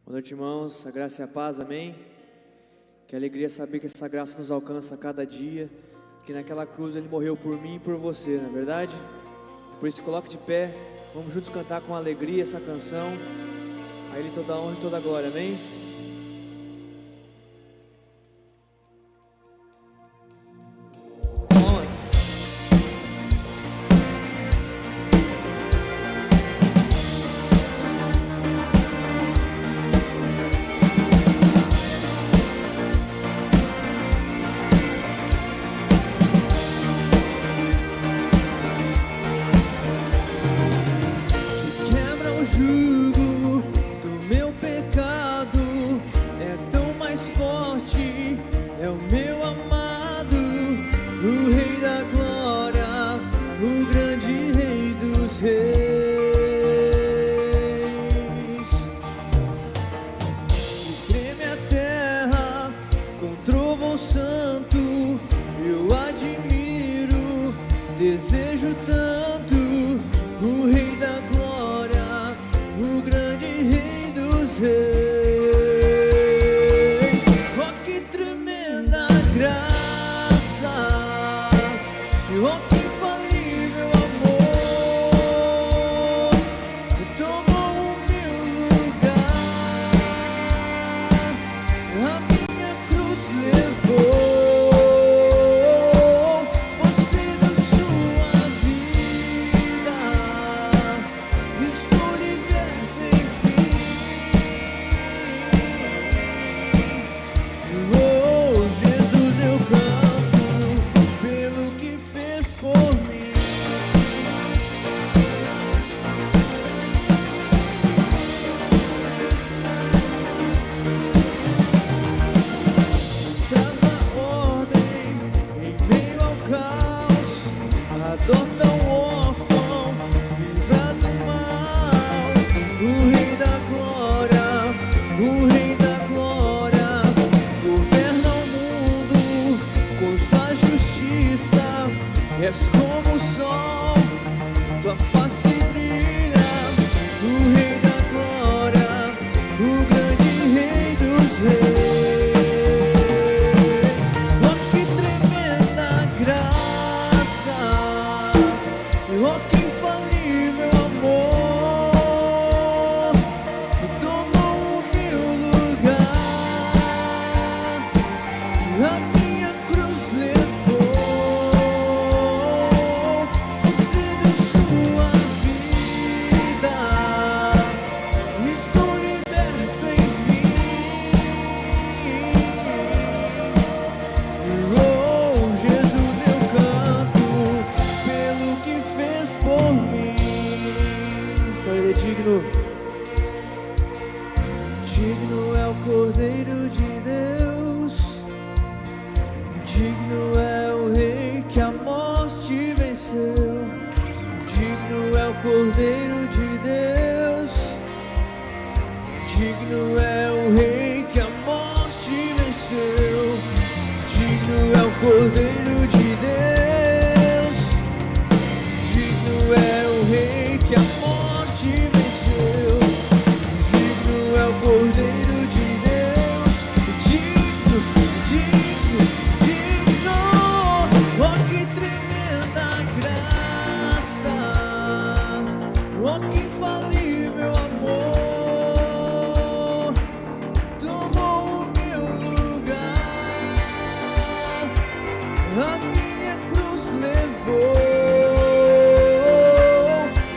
Boa noite, irmãos, a graça e a paz, amém? Que alegria saber que essa graça nos alcança a cada dia, que naquela cruz Ele morreu por mim e por você, não é verdade? Por isso, coloque de pé, vamos juntos cantar com alegria essa canção, a Ele toda a honra e toda a glória, amém?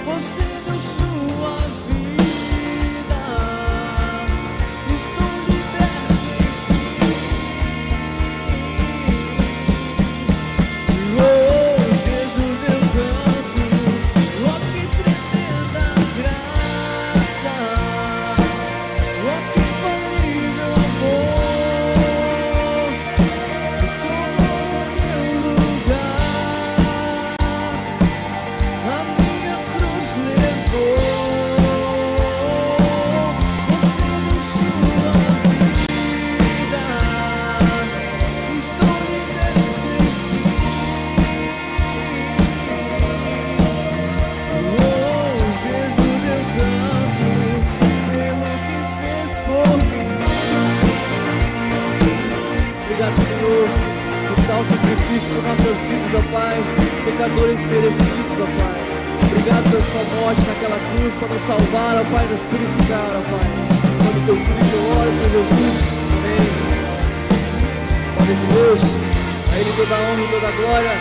Você deu sua vida. pecadores merecidos, ó Pai. Obrigado pela sua morte naquela cruz para nos salvar, ó Pai, nos purificar, ó Pai. Em nome do teu filho que eu oro, por Jesus. Amém. Glória a Deus. A Ele toda a honra e toda a glória.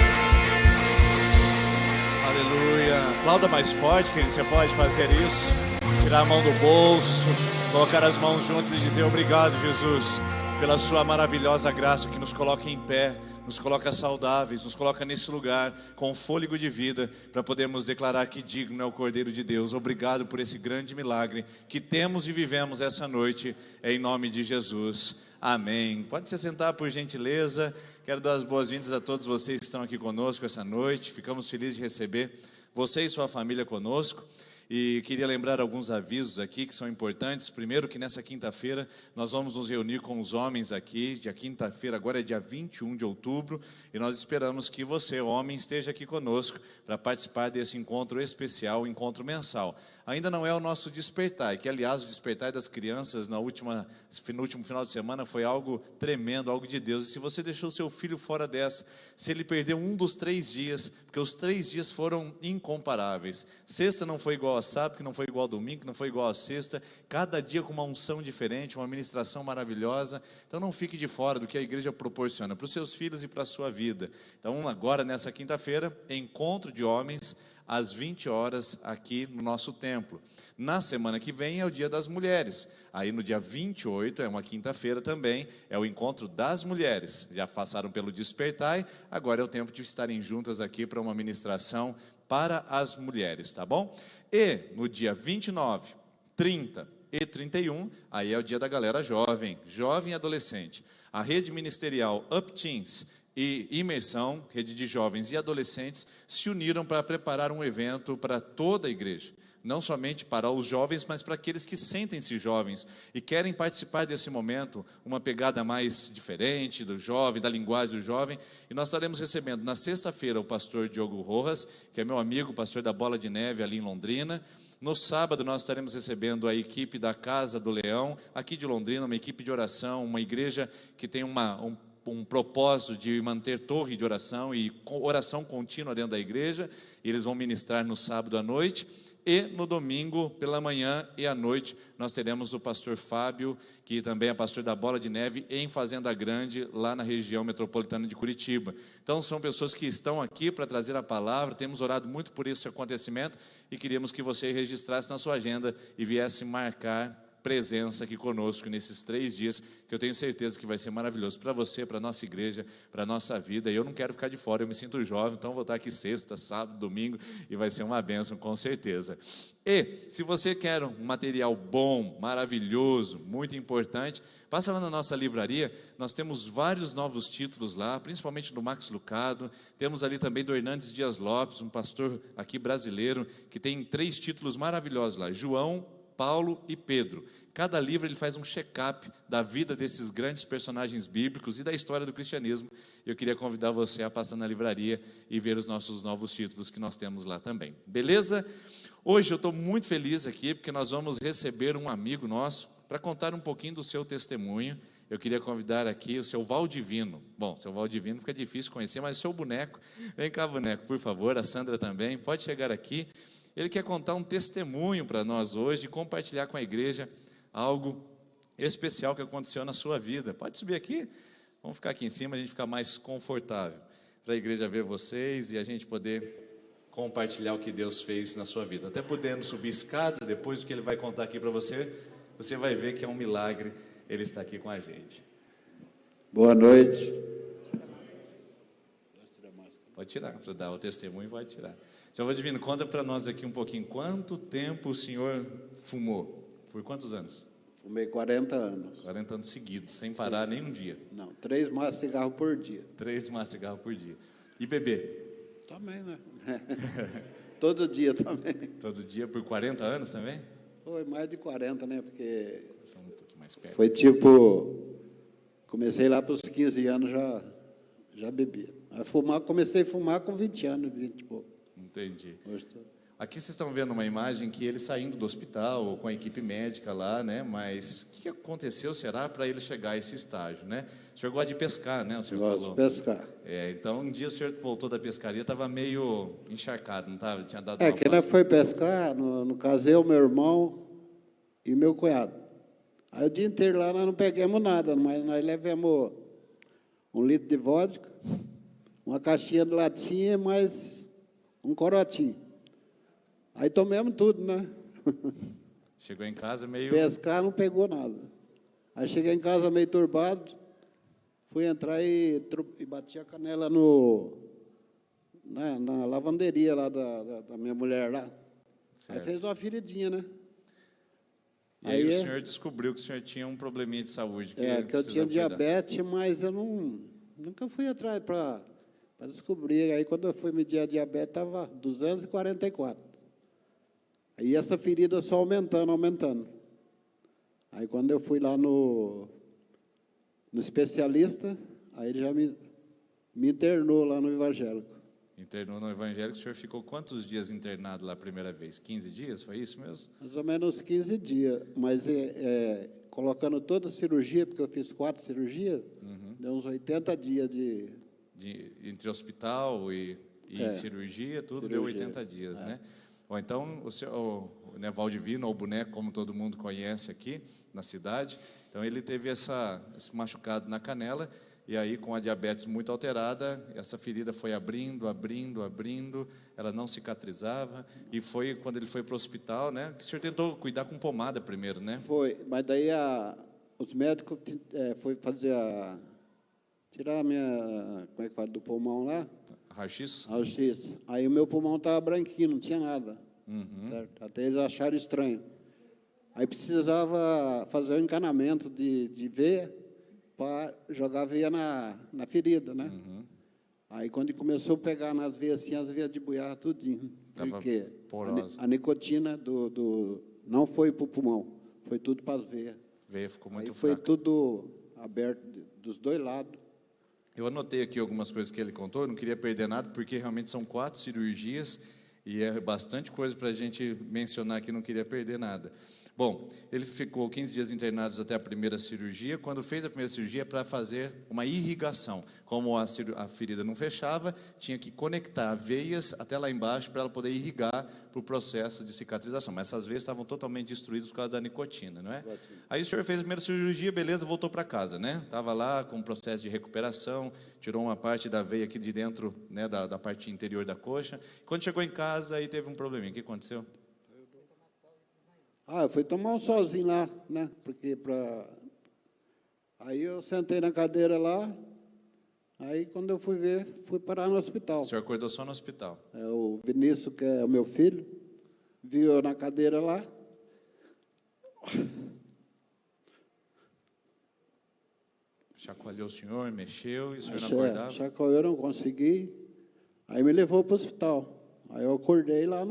Aleluia. Aplauda mais forte, querido. Você pode fazer isso. Tirar a mão do bolso, colocar as mãos juntas e dizer obrigado, Jesus, pela sua maravilhosa graça que nos coloca em pé, nos coloca saudáveis, nos coloca nesse lugar com fôlego de vida, para podermos declarar que digno é o Cordeiro de Deus. Obrigado por esse grande milagre que temos e vivemos essa noite, em nome de Jesus. Amém. Pode se sentar, por gentileza. Quero dar as boas-vindas a todos vocês que estão aqui conosco essa noite. Ficamos felizes de receber você e sua família conosco. E queria lembrar alguns avisos aqui que são importantes. Primeiro, que nessa quinta-feira nós vamos nos reunir com os homens aqui. Dia quinta-feira, agora é dia 21 de outubro. E nós esperamos que você, homem, esteja aqui conosco para participar desse encontro especial, encontro mensal. Ainda não é o nosso despertar, que aliás o despertar das crianças no último final de semana foi algo tremendo, algo de Deus. E se você deixou seu filho fora dessa, se ele perdeu um dos 3 dias, porque os 3 dias foram incomparáveis. Sexta não foi igual a sábado, que não foi igual a domingo, que não foi igual a sexta. Cada dia com uma unção diferente, uma ministração maravilhosa. Então não fique de fora do que a igreja proporciona para os seus filhos e para a sua vida. Então agora nessa quinta-feira, encontro de homens, às 20 horas aqui no nosso templo. Na semana que vem é o Dia das Mulheres. Aí no dia 28, é uma quinta-feira também, é o encontro das mulheres. Já passaram pelo Despertai, agora é o tempo de estarem juntas aqui para uma ministração para as mulheres, tá bom? E no dia 29, 30 e 31, aí é o dia da galera jovem e adolescente. A rede ministerial Up Teens e Imersão, rede de jovens e adolescentes, se uniram para preparar um evento para toda a igreja. Não somente para os jovens, mas para aqueles que sentem-se jovens e querem participar desse momento, uma pegada mais diferente do jovem, da linguagem do jovem. E nós estaremos recebendo na sexta-feira o pastor Diogo Rojas, que é meu amigo, pastor da Bola de Neve ali em Londrina. No sábado nós estaremos recebendo a equipe da Casa do Leão, aqui de Londrina, uma equipe de oração, uma igreja que tem um propósito de manter torre de oração e oração contínua dentro da igreja. Eles vão ministrar no sábado à noite. E no domingo, pela manhã e à noite, nós teremos o pastor Fábio, que também é pastor da Bola de Neve, em Fazenda Grande, lá na região metropolitana de Curitiba. Então são pessoas que estão aqui para trazer a palavra. Temos orado muito por esse acontecimento e queríamos que você registrasse na sua agenda e viesse marcar presença aqui conosco nesses 3 dias, que eu tenho certeza que vai ser maravilhoso para você, para a nossa igreja, para a nossa vida. E eu não quero ficar de fora, eu me sinto jovem, então vou estar aqui sexta, sábado, domingo, e vai ser uma bênção com certeza. E se você quer um material bom, maravilhoso, muito importante, passa lá na nossa livraria. Nós temos vários novos títulos lá, principalmente do Max Lucado. Temos ali também do Hernandes Dias Lopes, um pastor aqui brasileiro, que tem 3 títulos maravilhosos lá: João, Paulo e Pedro. Cada livro ele faz um check-up da vida desses grandes personagens bíblicos e da história do cristianismo. Eu queria convidar você a passar na livraria e ver os nossos novos títulos que nós temos lá também. Beleza? Hoje eu estou muito feliz aqui porque nós vamos receber um amigo nosso para contar um pouquinho do seu testemunho. Eu queria convidar aqui o seu Valdivino. Bom, seu Valdivino fica difícil conhecer, mas o seu boneco. Vem cá, boneco, por favor. A Sandra também. Pode chegar aqui. Ele quer contar um testemunho para nós hoje, e compartilhar com a igreja algo especial que aconteceu na sua vida. Pode subir aqui? Vamos ficar aqui em cima, a gente ficar mais confortável, para a igreja ver vocês e a gente poder compartilhar o que Deus fez na sua vida. Até podendo subir escada, depois do que ele vai contar aqui para você, você vai ver que é um milagre ele estar aqui com a gente. Boa noite. Pode tirar, para dar o testemunho, pode tirar. Senhor Valdivino, conta para nós aqui um pouquinho, quanto tempo o senhor fumou? Por quantos anos? Fumei 40 anos. 40 anos seguidos, sem parar nem um dia. Não, 3 maços de cigarro por dia. 3 maços de cigarro por dia. E beber? Também, né? Todo dia também. Todo dia, por 40 anos também? Foi mais de 40, né? Porque São um pouquinho mais perto. foi tipo, comecei lá para os 15 anos, já bebia. Comecei a fumar com 20 anos, 20 e pouco. Entendi. Aqui vocês estão vendo uma imagem que ele saindo do hospital, com a equipe médica lá, né? Mas o que aconteceu, será, para ele chegar a esse estágio, né? O senhor gosta de pescar, né? O senhor Gosto falou. de pescar. Então, um dia o senhor voltou da pescaria, estava meio encharcado, não estava? Tinha dado É, uma que nós passada. foi pescar, no caso eu, meu irmão e meu cunhado. Aí o dia inteiro lá nós não pegamos nada, mas nós levamos 1 litro de vodka, uma caixinha de latinha e mais um corotinho. Aí tomamos tudo, né? Chegou em casa meio... Pescar não pegou nada. Aí cheguei em casa meio turbado, fui entrar e bati a canela na lavanderia lá da minha mulher lá. Certo. Aí fez uma feridinha, né? E aí o senhor descobriu que o senhor tinha um probleminha de saúde. Que eu precisava tinha cuidar. diabetes, mas eu nunca fui atrás para descobrir. Aí quando eu fui medir a diabetes, estava 244. Aí essa ferida só aumentando. Aí quando eu fui lá no especialista, aí ele já me internou lá no evangélico. Internou no evangélico, o senhor ficou quantos dias internado lá a primeira vez? 15 dias, foi isso mesmo? Mais ou menos 15 dias, mas colocando toda a cirurgia, porque eu fiz 4 cirurgias, deu uns 80 dias Entre hospital e cirurgia, tudo deu 80 dias, né? Ou então, o Valdivino, ou o Boneco, como todo mundo conhece aqui na cidade, então ele teve esse machucado na canela, e aí com a diabetes muito alterada, essa ferida foi abrindo, ela não cicatrizava, e foi quando ele foi para o hospital, né? Que o senhor tentou cuidar com pomada primeiro, né? Foi, mas daí os médicos foi fazer tirar a minha, como é que fala, do pulmão lá? Raio-X? Raio-X. Aí o meu pulmão estava branquinho, não tinha nada. Certo? Até eles acharam estranho. Aí precisava fazer um encanamento de veia para jogar veia na ferida, né? Aí quando começou a pegar nas veias assim, as veias de buiar tudinho. Porque a nicotina não foi para o pulmão, foi tudo para as veias. Veia ficou muito Aí foi fraca. tudo aberto dos dois lados. Eu anotei aqui algumas coisas que ele contou, eu não queria perder nada, porque realmente são 4 cirurgias e é bastante coisa para a gente mencionar aqui, não queria perder nada. Bom, ele ficou 15 dias internados até a primeira cirurgia. Quando fez a primeira cirurgia, para fazer uma irrigação. Como a ferida não fechava, tinha que conectar veias até lá embaixo para ela poder irrigar para o processo de cicatrização. Mas essas veias estavam totalmente destruídas por causa da nicotina, não é? Aí o senhor fez a primeira cirurgia, beleza, voltou para casa, né? Estava lá com o processo de recuperação, tirou uma parte da veia aqui de dentro, né, da parte interior da coxa. Quando chegou em casa, aí teve um probleminha. O que aconteceu? Eu fui tomar um solzinho lá, né? Aí eu sentei na cadeira lá, aí quando eu fui ver, fui parar no hospital. O senhor acordou só no hospital? O Vinícius, que é o meu filho, viu eu na cadeira lá. Chacoalhou o senhor, mexeu, e o senhor não acordava? Chacoalhou, eu não consegui. Aí me levou para o hospital. Aí eu acordei lá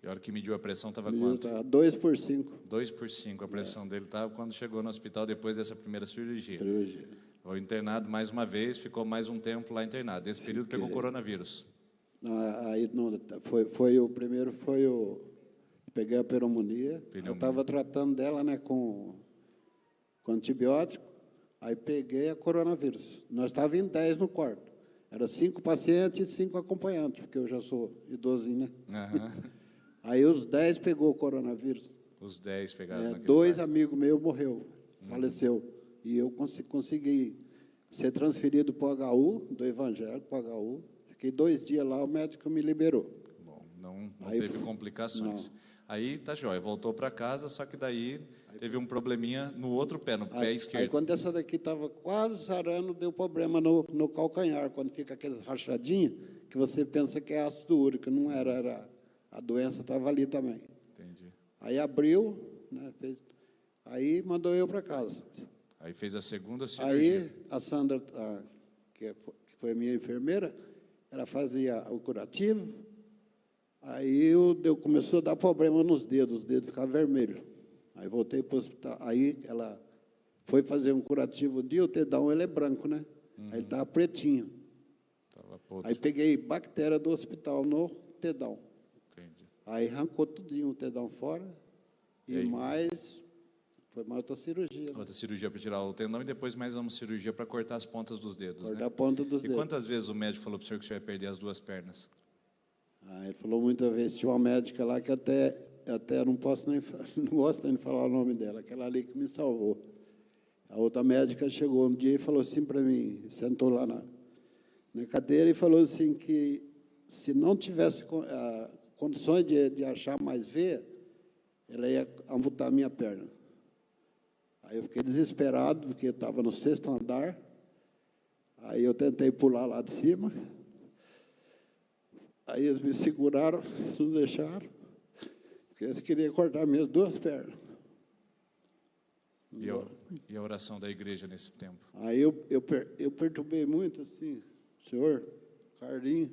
E a hora que mediu a pressão estava quanto? 2/5. 2/5 a pressão dele estava quando chegou no hospital depois dessa primeira cirurgia. Foi internado mais uma vez, ficou mais um tempo lá internado. Nesse período pegou coronavírus. Aí não, foi o primeiro, peguei a pneumonia. Eu estava tratando dela, né, com antibiótico. Aí peguei a coronavírus. Nós estávamos em 10 no quarto. Era 5 pacientes e 5 acompanhantes, porque eu já sou idosinho, né? Aí os 10 pegou o coronavírus. Os 10 pegaram naquele 2 quarto. amigos meus morreu, faleceu. E eu consegui ser transferido para o HU, do Evangelho, para o HU. Fiquei 2 dias lá, o médico me liberou. Bom, não teve complicações. Não. Aí, tá jóia, voltou para casa, só que daí teve um probleminha no outro pé, no pé esquerdo. Aí quando essa daqui estava quase sarando, deu problema no calcanhar, quando fica aqueles rachadinhos, que você pensa que é ácido úrico, não era a doença estava ali também. Entendi. Aí abriu, né, aí mandou eu para casa. Aí fez a segunda cirurgia. Aí a Sandra, que foi a minha enfermeira, ela fazia o curativo, aí começou a dar problema nos dedos, os dedos ficavam vermelhos. Aí voltei para o hospital, aí ela foi fazer um curativo o tendão, ele é branco, né? Aí ele estava pretinho. Aí peguei bactéria do hospital no tendão. Aí arrancou tudinho o tendão fora E aí? Foi mais outra cirurgia. Né? Outra cirurgia para tirar o tendão e depois mais uma cirurgia para cortar as pontas dos dedos, Cortar né? a ponta dos E dedos. quantas vezes o médico falou para o senhor que o senhor ia perder as 2 pernas? Ele falou muitas vezes, tinha uma médica lá que até não gosto nem de falar o nome dela, aquela ali que me salvou. A outra médica chegou um dia e falou assim para mim, sentou lá na cadeira e falou assim que se não tivesse condições de achar mais veia, ela ia amputar a minha perna. Aí eu fiquei desesperado, porque eu estava no 6º andar, aí eu tentei pular lá de cima, aí eles me seguraram, não deixaram, porque eles queriam cortar minhas 2 pernas. E a oração da igreja nesse tempo? Aí eu perturbei muito, assim, senhor, Carlinhos,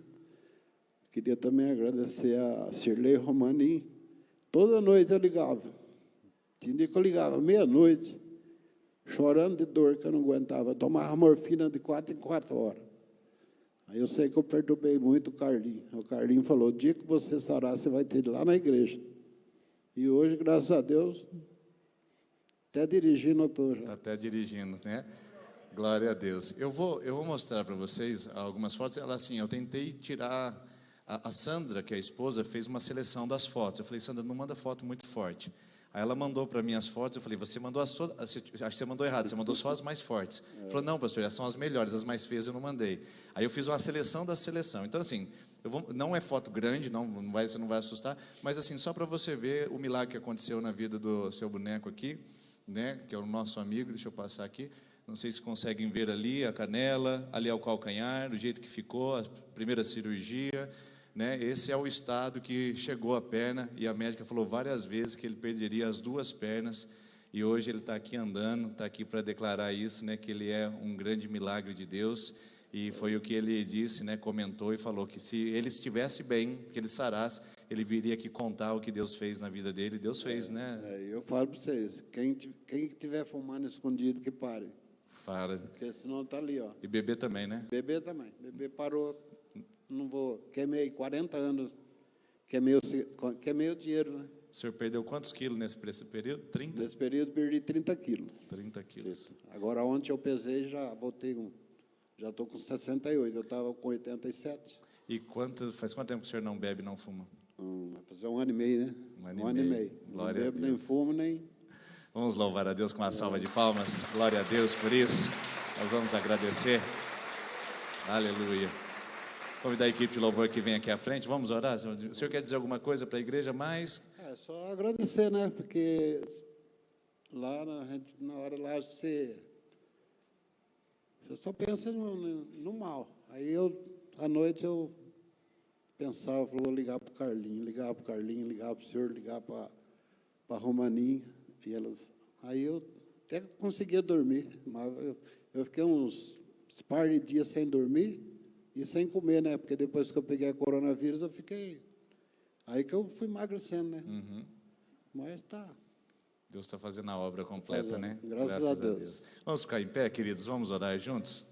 queria também agradecer a Cirlei Romanin. Toda noite eu ligava. Tinha dia que eu ligava, meia-noite, chorando de dor, que eu não aguentava. Eu tomava morfina de 4 em 4 horas. Aí eu sei que eu perturbei muito o Carlinhos. O Carlinhos falou, o dia que você sarar, você vai ter ido lá na igreja. E hoje, graças a Deus, até dirigindo eu estou já. Está até dirigindo, né? Glória a Deus. Eu vou mostrar para vocês algumas fotos. Ela assim, eu tentei tirar... A Sandra, que é a esposa, fez uma seleção das fotos. Eu falei, Sandra, não manda foto muito forte. Aí ela mandou para mim as fotos. Eu falei, você mandou acho que você mandou errado, você mandou só as mais fortes. Ela falou, não, pastor, essas são as melhores, as mais feias eu não mandei. Aí eu fiz uma seleção da seleção. Então, assim, não é foto grande, você não vai assustar, mas assim, só para você ver o milagre que aconteceu na vida do seu boneco aqui, né, que é o nosso amigo, deixa eu passar aqui. Não sei se conseguem ver ali a canela, ali é o calcanhar, do jeito que ficou, a primeira cirurgia, né? Esse é o estado que chegou a perna, e a médica falou várias vezes que ele perderia as 2 pernas, e hoje ele está aqui andando, está aqui para declarar isso, né, que ele é um grande milagre de Deus, e foi o que ele disse, né, comentou e falou que se ele estivesse bem, que ele sarasse, ele viria aqui contar o que Deus fez na vida dele. Deus fez, né? Eu falo para vocês, quem estiver fumando escondido, que pare. Fala. Porque senão está ali, ó. E bebê também, né? Bebê também. Bebê parou, não vou, queimei 40 anos, queimei o dinheiro, né? O senhor perdeu quantos quilos nesse período? 30? Nesse período perdi 30 quilos. 30 quilos. Agora ontem eu pesei e já voltei, já estou com 68, eu estava com 87. E faz quanto tempo que o senhor não bebe e não fuma? Vai fazer 1 ano e meio, né? Um ano e meio. Glória não a bebo, Deus. nem fumo, nem... Vamos louvar a Deus com uma salva de palmas. Glória a Deus por isso. Nós vamos agradecer. Aleluia. Convidar a equipe de louvor que vem aqui à frente. Vamos orar? O senhor quer dizer alguma coisa para a igreja mais? Só agradecer, né? Porque lá na hora lá você só pensa no mal. Aí à noite eu pensava, vou ligar para o Carlinhos, ligar para o senhor, ligar para a Romaninha. Aí eu até conseguia dormir, mas eu fiquei uns par de dias sem dormir e sem comer, né? Porque depois que eu peguei a coronavírus, eu fiquei... Aí que eu fui emagrecendo, né? Uhum. Mas tá. Deus está fazendo a obra completa, né? Graças a Deus. Vamos ficar em pé, queridos? Vamos orar juntos?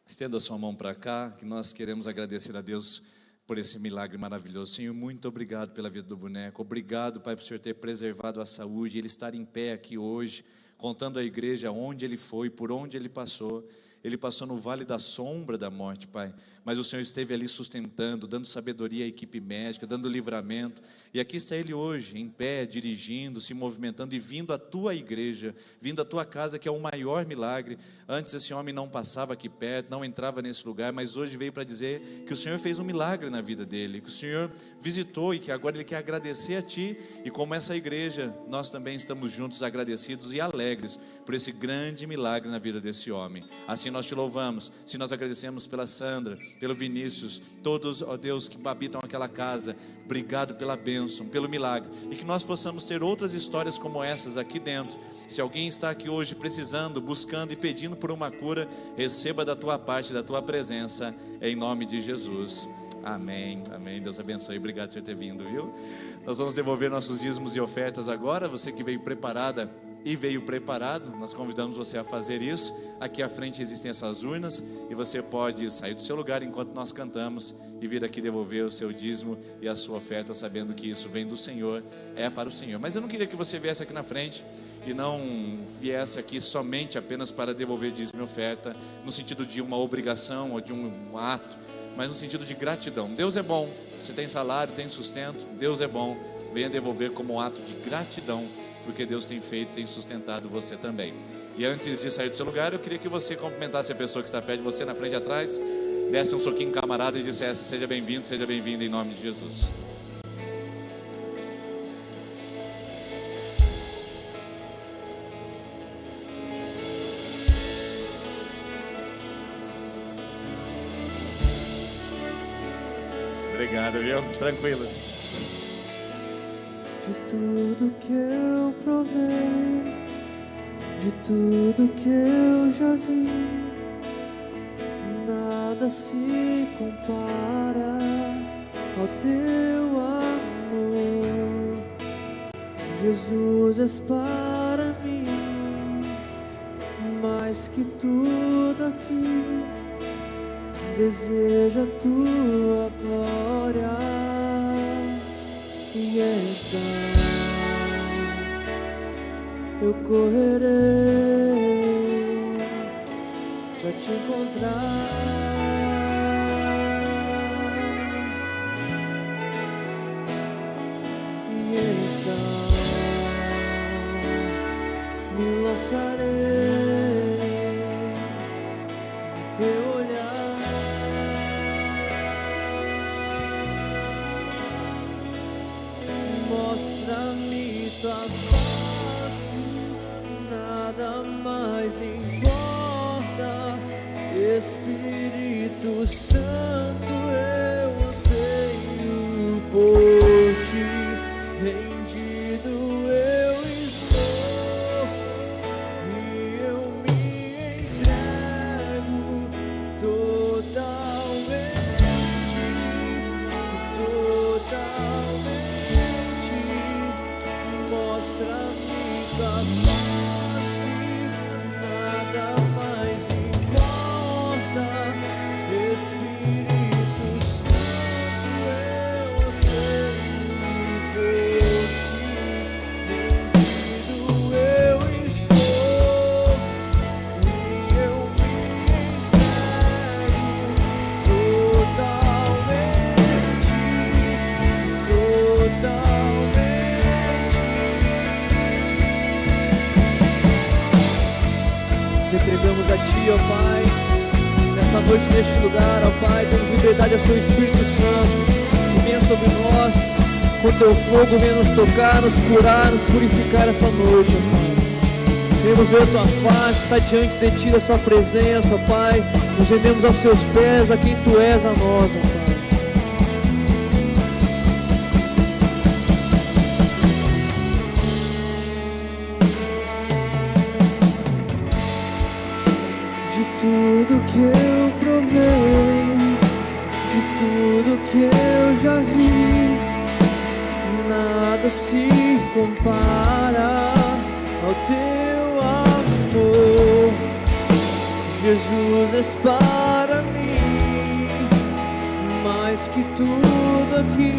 Estenda a sua mão para cá, que nós queremos agradecer a Deus por esse milagre maravilhoso. Senhor, muito obrigado pela vida do boneco. Obrigado, Pai, por o Senhor ter preservado a saúde, ele estar em pé aqui hoje, contando à igreja onde ele foi, por onde ele passou. Ele passou no vale da sombra da morte, Pai, mas o Senhor esteve ali sustentando, dando sabedoria à equipe médica, dando livramento, e aqui está ele hoje, em pé, dirigindo, se movimentando e vindo à tua igreja, vindo à tua casa, que é o maior milagre. Antes esse homem não passava aqui perto, não entrava nesse lugar, mas hoje veio para dizer que o Senhor fez um milagre na vida dele, que o Senhor visitou e que agora ele quer agradecer a Ti, e como essa igreja, nós também estamos juntos agradecidos e alegres por esse grande milagre na vida desse homem. Assim nós Te louvamos, se nós agradecemos pela Sandra, pelo Vinícius, todos, ó Deus, que habitam aquela casa, obrigado pela bênção, pelo milagre, e que nós possamos ter outras histórias como essas aqui dentro. Se alguém está aqui hoje precisando, buscando e pedindo por uma cura, receba da Tua parte, da Tua presença, em nome de Jesus. Amém, amém. Deus abençoe, obrigado por ter vindo, viu? Nós vamos devolver nossos dízimos e ofertas agora. Você que veio preparada e veio preparado, nós convidamos você a fazer isso. Aqui à frente existem essas urnas e você pode sair do seu lugar enquanto nós cantamos e vir aqui devolver o seu dízimo e a sua oferta, sabendo que isso vem do Senhor, é para o Senhor. Mas eu não queria que você viesse aqui na frente e não viesse aqui somente apenas para devolver dízimo e oferta, no sentido de uma obrigação ou de um ato, mas no sentido de gratidão. Deus é bom, você tem salário, tem sustento, Deus é bom, venha devolver como um ato de gratidão, porque Deus tem feito, tem sustentado você também. E antes de sair do seu lugar, eu queria que você cumprimentasse a pessoa que está perto de você, na frente e atrás, desse um soquinho camarada e dissesse: seja bem-vindo em nome de Jesus. Obrigado, viu? Tranquilo. De tudo que eu provei, de tudo que eu já vi, nada se compara ao teu amor. Jesus, és para mim mais que tudo aqui. Desejo a tua glória, e então eu correrei para te encontrar. E então me lançarei no teu olhar. Mostra-me tua face, nada mais importa. Espírito Santo, eu anseio por ti. Rendido eu estou e eu me entrego totalmente, totalmente. Mostra-me tua face, nada mais importa. Espírito Santo, eu anseio por ti. Rendido eu estou e eu me entrego totalmente, totalmente. Nos entregamos a ti, ó Pai, nessa noite, neste lugar, ó Pai. Damos liberdade ao seu Espírito Santo, que venha sobre nós com teu fogo, venha nos tocar, nos curar, nos purificar essa noite, ó Pai. Queremos ver a tua face, estar diante de ti, da sua presença, ó Pai. Nos rendemos aos seus pés, a quem tu és a nós, ó Pai. De tudo que eu provei, de tudo que eu já vi, nada se compara ao teu amor. Jesus, és para mim mais que tudo aqui.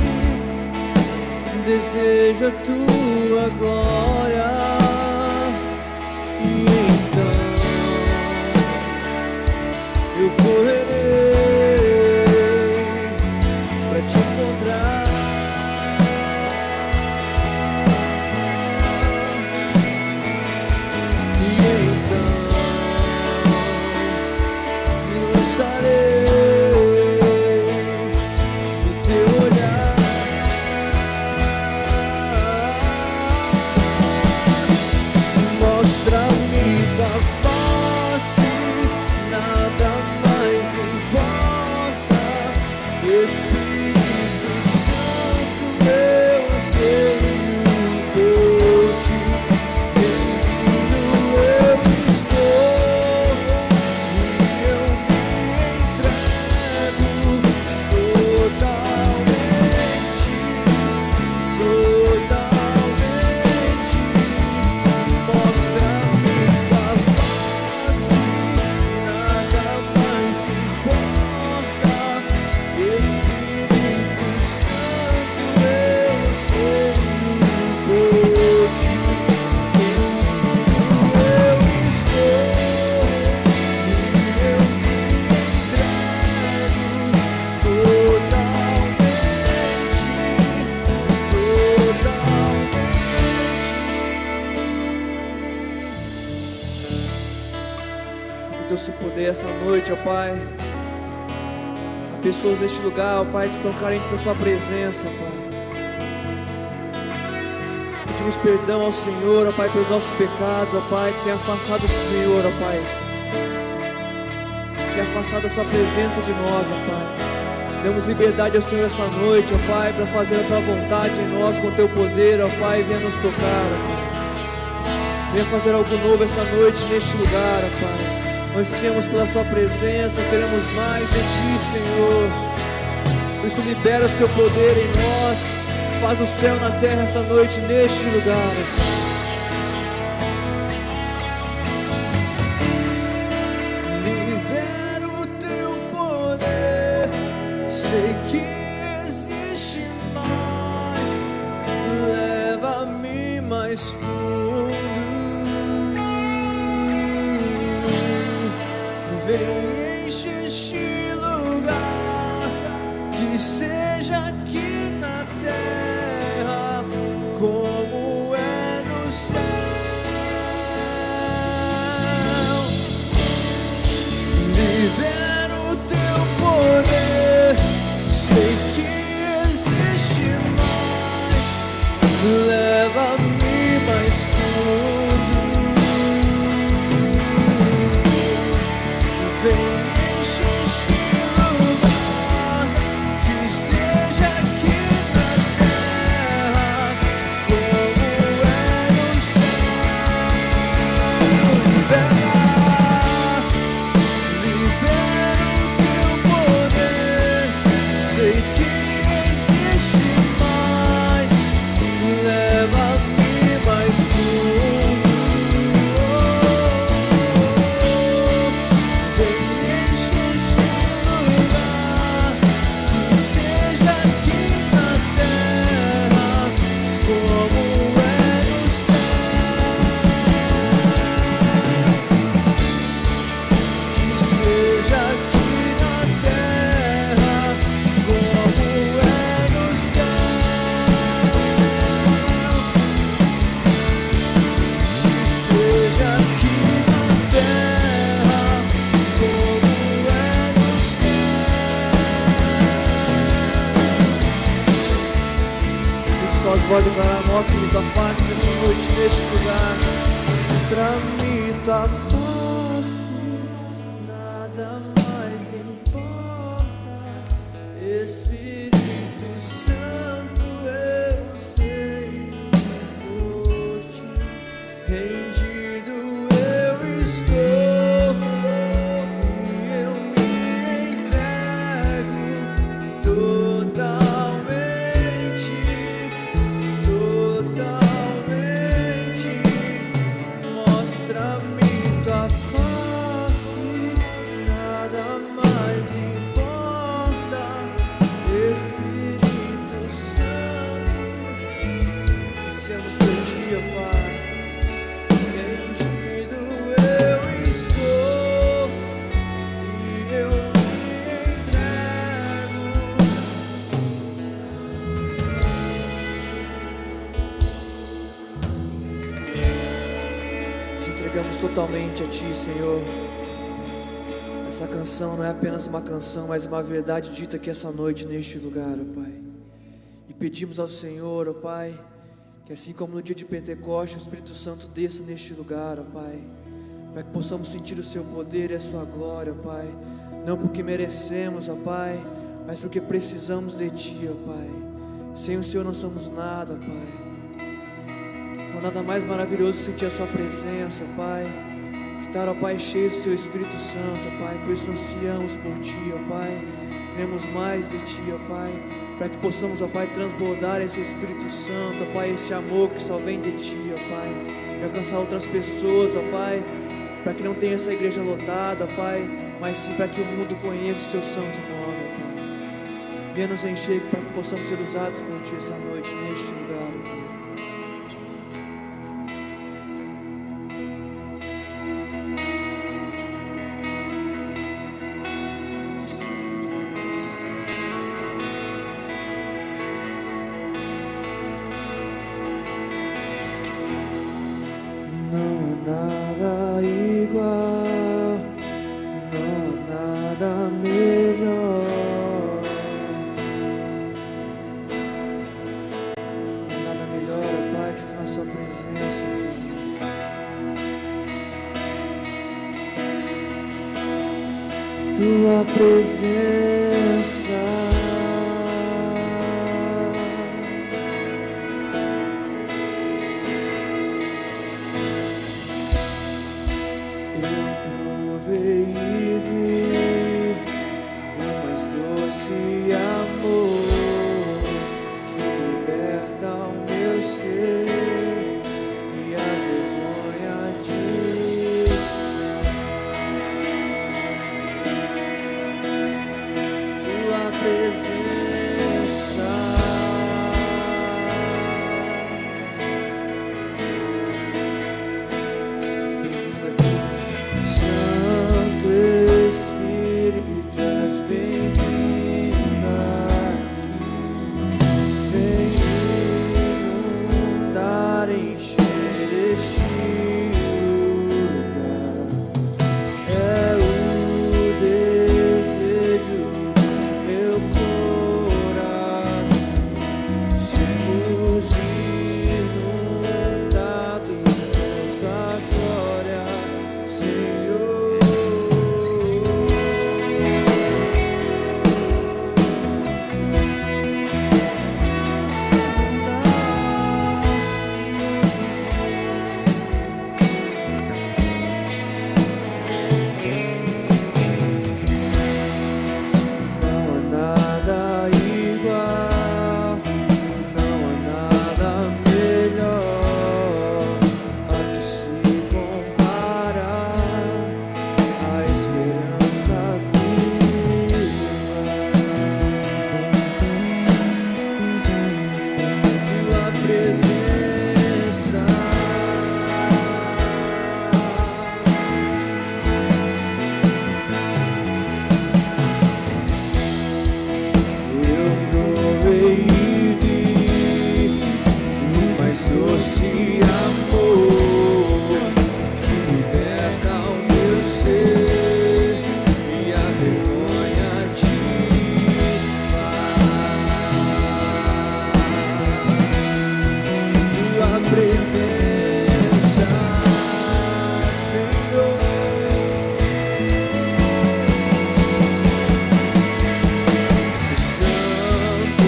Desejo a tua glória, e então eu correrei para te encontrar. E então me lançarei no teu olhar. Mostra-me tua face, nada mais teu poder essa noite, ó Pai. Há pessoas neste lugar, ó Pai, que estão carentes da sua presença, ó Pai. Pedimos perdão ao Senhor, ó Pai, pelos nossos pecados, ó Pai, que tem afastado o Senhor, ó Pai. Que tem afastado a sua presença de nós, ó Pai. Damos liberdade ao Senhor essa noite, ó Pai, para fazer a tua vontade em nós com o teu poder, ó Pai, venha nos tocar, ó Pai. Venha fazer algo novo essa noite neste lugar, ó Pai. Ansiamos pela sua presença, queremos mais de ti, Senhor. Por isso libera o seu poder em nós, faz o céu na terra essa noite neste lugar, ó Pai. Sei que existe mais, leva-me mais fundo. Vem, enche este lugar, que seja aqui na terra, como é no céu. Libera o teu poder. Sei que existe mais, leva-me mais fundo. Vem, enche este lugar, que seja aqui na terra, como é no céu. Libera o teu poder. Sei que existe mais, leva-me mais fundo. Vem, enche este lugar, que seja aqui na terra, como é no céu. Que seja aqui na terra, como é no céu. Que seja aqui na terra, como é no céu. Tudo só as vozes declarar, mostra-me tua face essa noite neste lugar. Mostra-me tua face, nada mais importa. Espírito Santo, eu sei por ti. Rendido eu estou, e eu me entrego totalmente, totalmente. Mostra-me tua face, nada mais importa. Espírito Santo, Ansiamos por ti, ó Pai. rendido eu estou, e eu me entrego. Te entregamos totalmente a ti, Senhor. Essa canção não é apenas uma canção, mas uma verdade dita aqui essa noite neste lugar, ó Pai. E pedimos ao Senhor, ó Pai, que assim como no dia de Pentecostes, o Espírito Santo desça neste lugar, ó Pai, para que possamos sentir o seu poder e a sua glória, ó Pai. Não porque merecemos, ó Pai, mas porque precisamos de ti, ó Pai. Sem o Senhor não somos nada, Pai. Não há nada mais maravilhoso sentir a sua presença, ó Pai. Estar, ó Pai, cheio do Teu Espírito Santo, ó Pai. Por isso ansiamos por Ti, ó Pai. Queremos mais de Ti, ó Pai, para que possamos, ó Pai, transbordar esse Espírito Santo, ó Pai, este amor que só vem de Ti, ó Pai, e alcançar outras pessoas, ó Pai, para que não tenha essa igreja lotada, ó Pai, mas sim para que o mundo conheça o Teu santo nome, ó Pai. Venha nos encher para que possamos ser usados por Ti essa noite, neste lugar, ó Pai. Não há nada igual tua presença. Eu provei e vi o mais doce amor que liberta o meu ser e a vergonha diz. Tua presença, Santo Espírito, és bem-vinda. Vem inundar, encher este lugar. É o desejo do meu coração. Sermos inundados por tua glória, Senhor. Não há nada igual, não há nada melhor a que se comparar a esperança viva. Tua presença, eu provei e vi o mais doce amor que liberta o meu ser e a vergonha desfaz. Tua presença, Senhor. Santo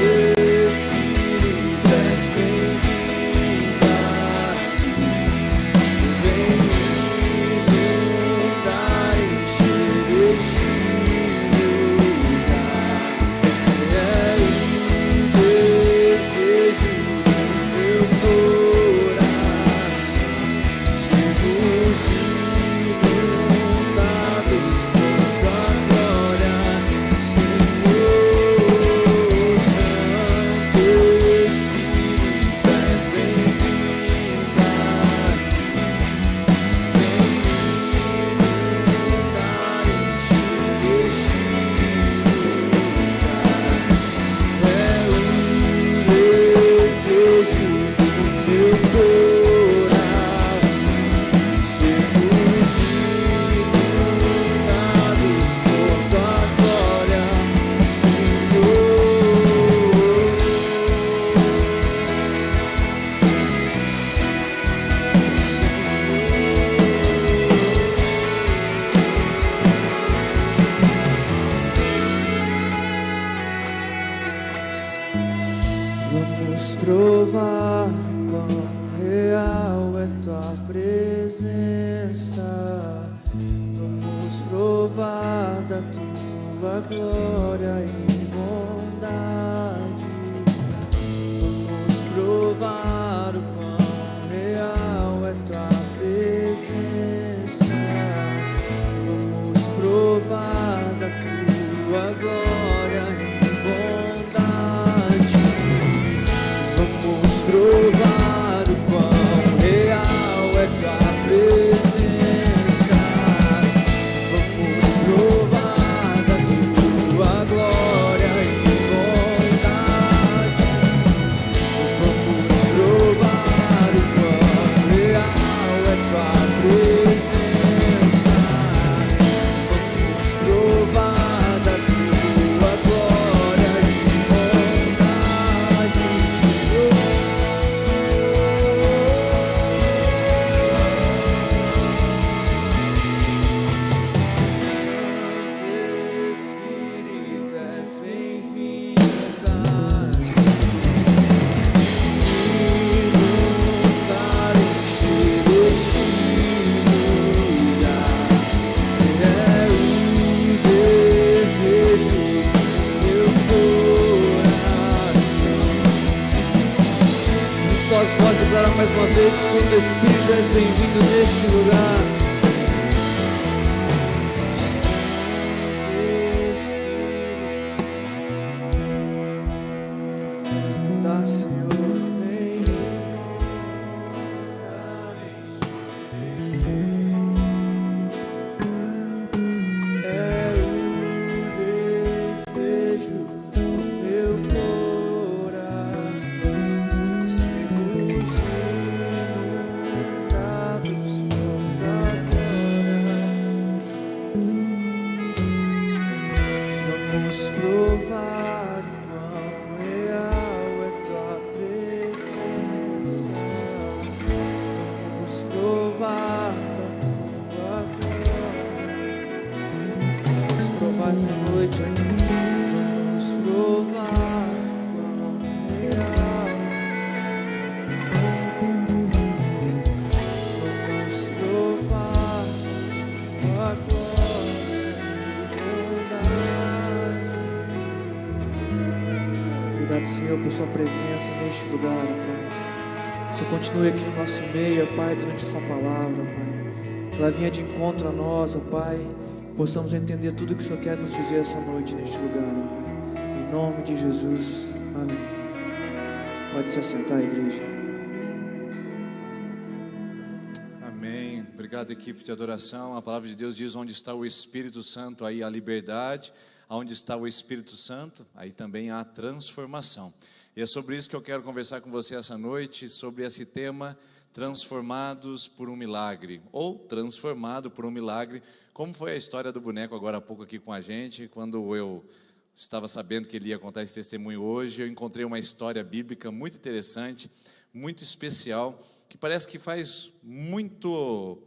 Espírito, és bem-vinda. Vem inundar, encher este lugar. É o desejo do meu coração. Sermos inundados por tua glória, Senhor. Santo Espírito, és bem-vinda. Vem inundar, encher este lugar. É o desejo do meu coração. Sermos inundados por tua glória, vamos provar quão real é tua presença. Vamos provar da tua glória e bondade. Vamos provar o quão real é tua presença. Vamos provar da tua glória e bondade. Vamos provar o quão real é tua presença. Vamos provar da tua glória e bondade. Vamos provar o quão real é tua presença. Vamos provar da tua glória e bondade, Senhor. suas vozes, declara mais uma vez: Santo Espírito, és bem-vindo neste lugar. Da Senhor, vem. É o desejo do meu coração, sermos inundados por tua glória. Vamos provar o quão real é tua presença. Vamos provar da tua glória. Vamos provar essa noite, amém. Vamos provar o quão real. Vamos provar tua glória e verdade. Obrigado, Senhor, por sua presença neste lugar, ó Pai. O Senhor continue aqui no nosso meio, ó Pai, durante essa palavra, ó Pai. Ela venha de encontro a nós, ó Pai. Possamos entender tudo que o Senhor quer nos dizer essa noite neste lugar, ó Pai. Em nome de Jesus, amém. Pode se assentar, igreja. Amém. Obrigado, equipe de adoração. A palavra de Deus diz: onde está o Espírito Santo, aí há liberdade. Onde está o Espírito Santo, aí também há transformação. E é sobre isso que eu quero conversar com você essa noite, sobre esse tema, transformados por um milagre, ou transformado por um milagre, como foi a história do boneco agora há pouco aqui com a gente. Quando eu estava sabendo que ele ia contar esse testemunho hoje, eu encontrei uma história bíblica muito interessante, muito especial, que parece que faz muito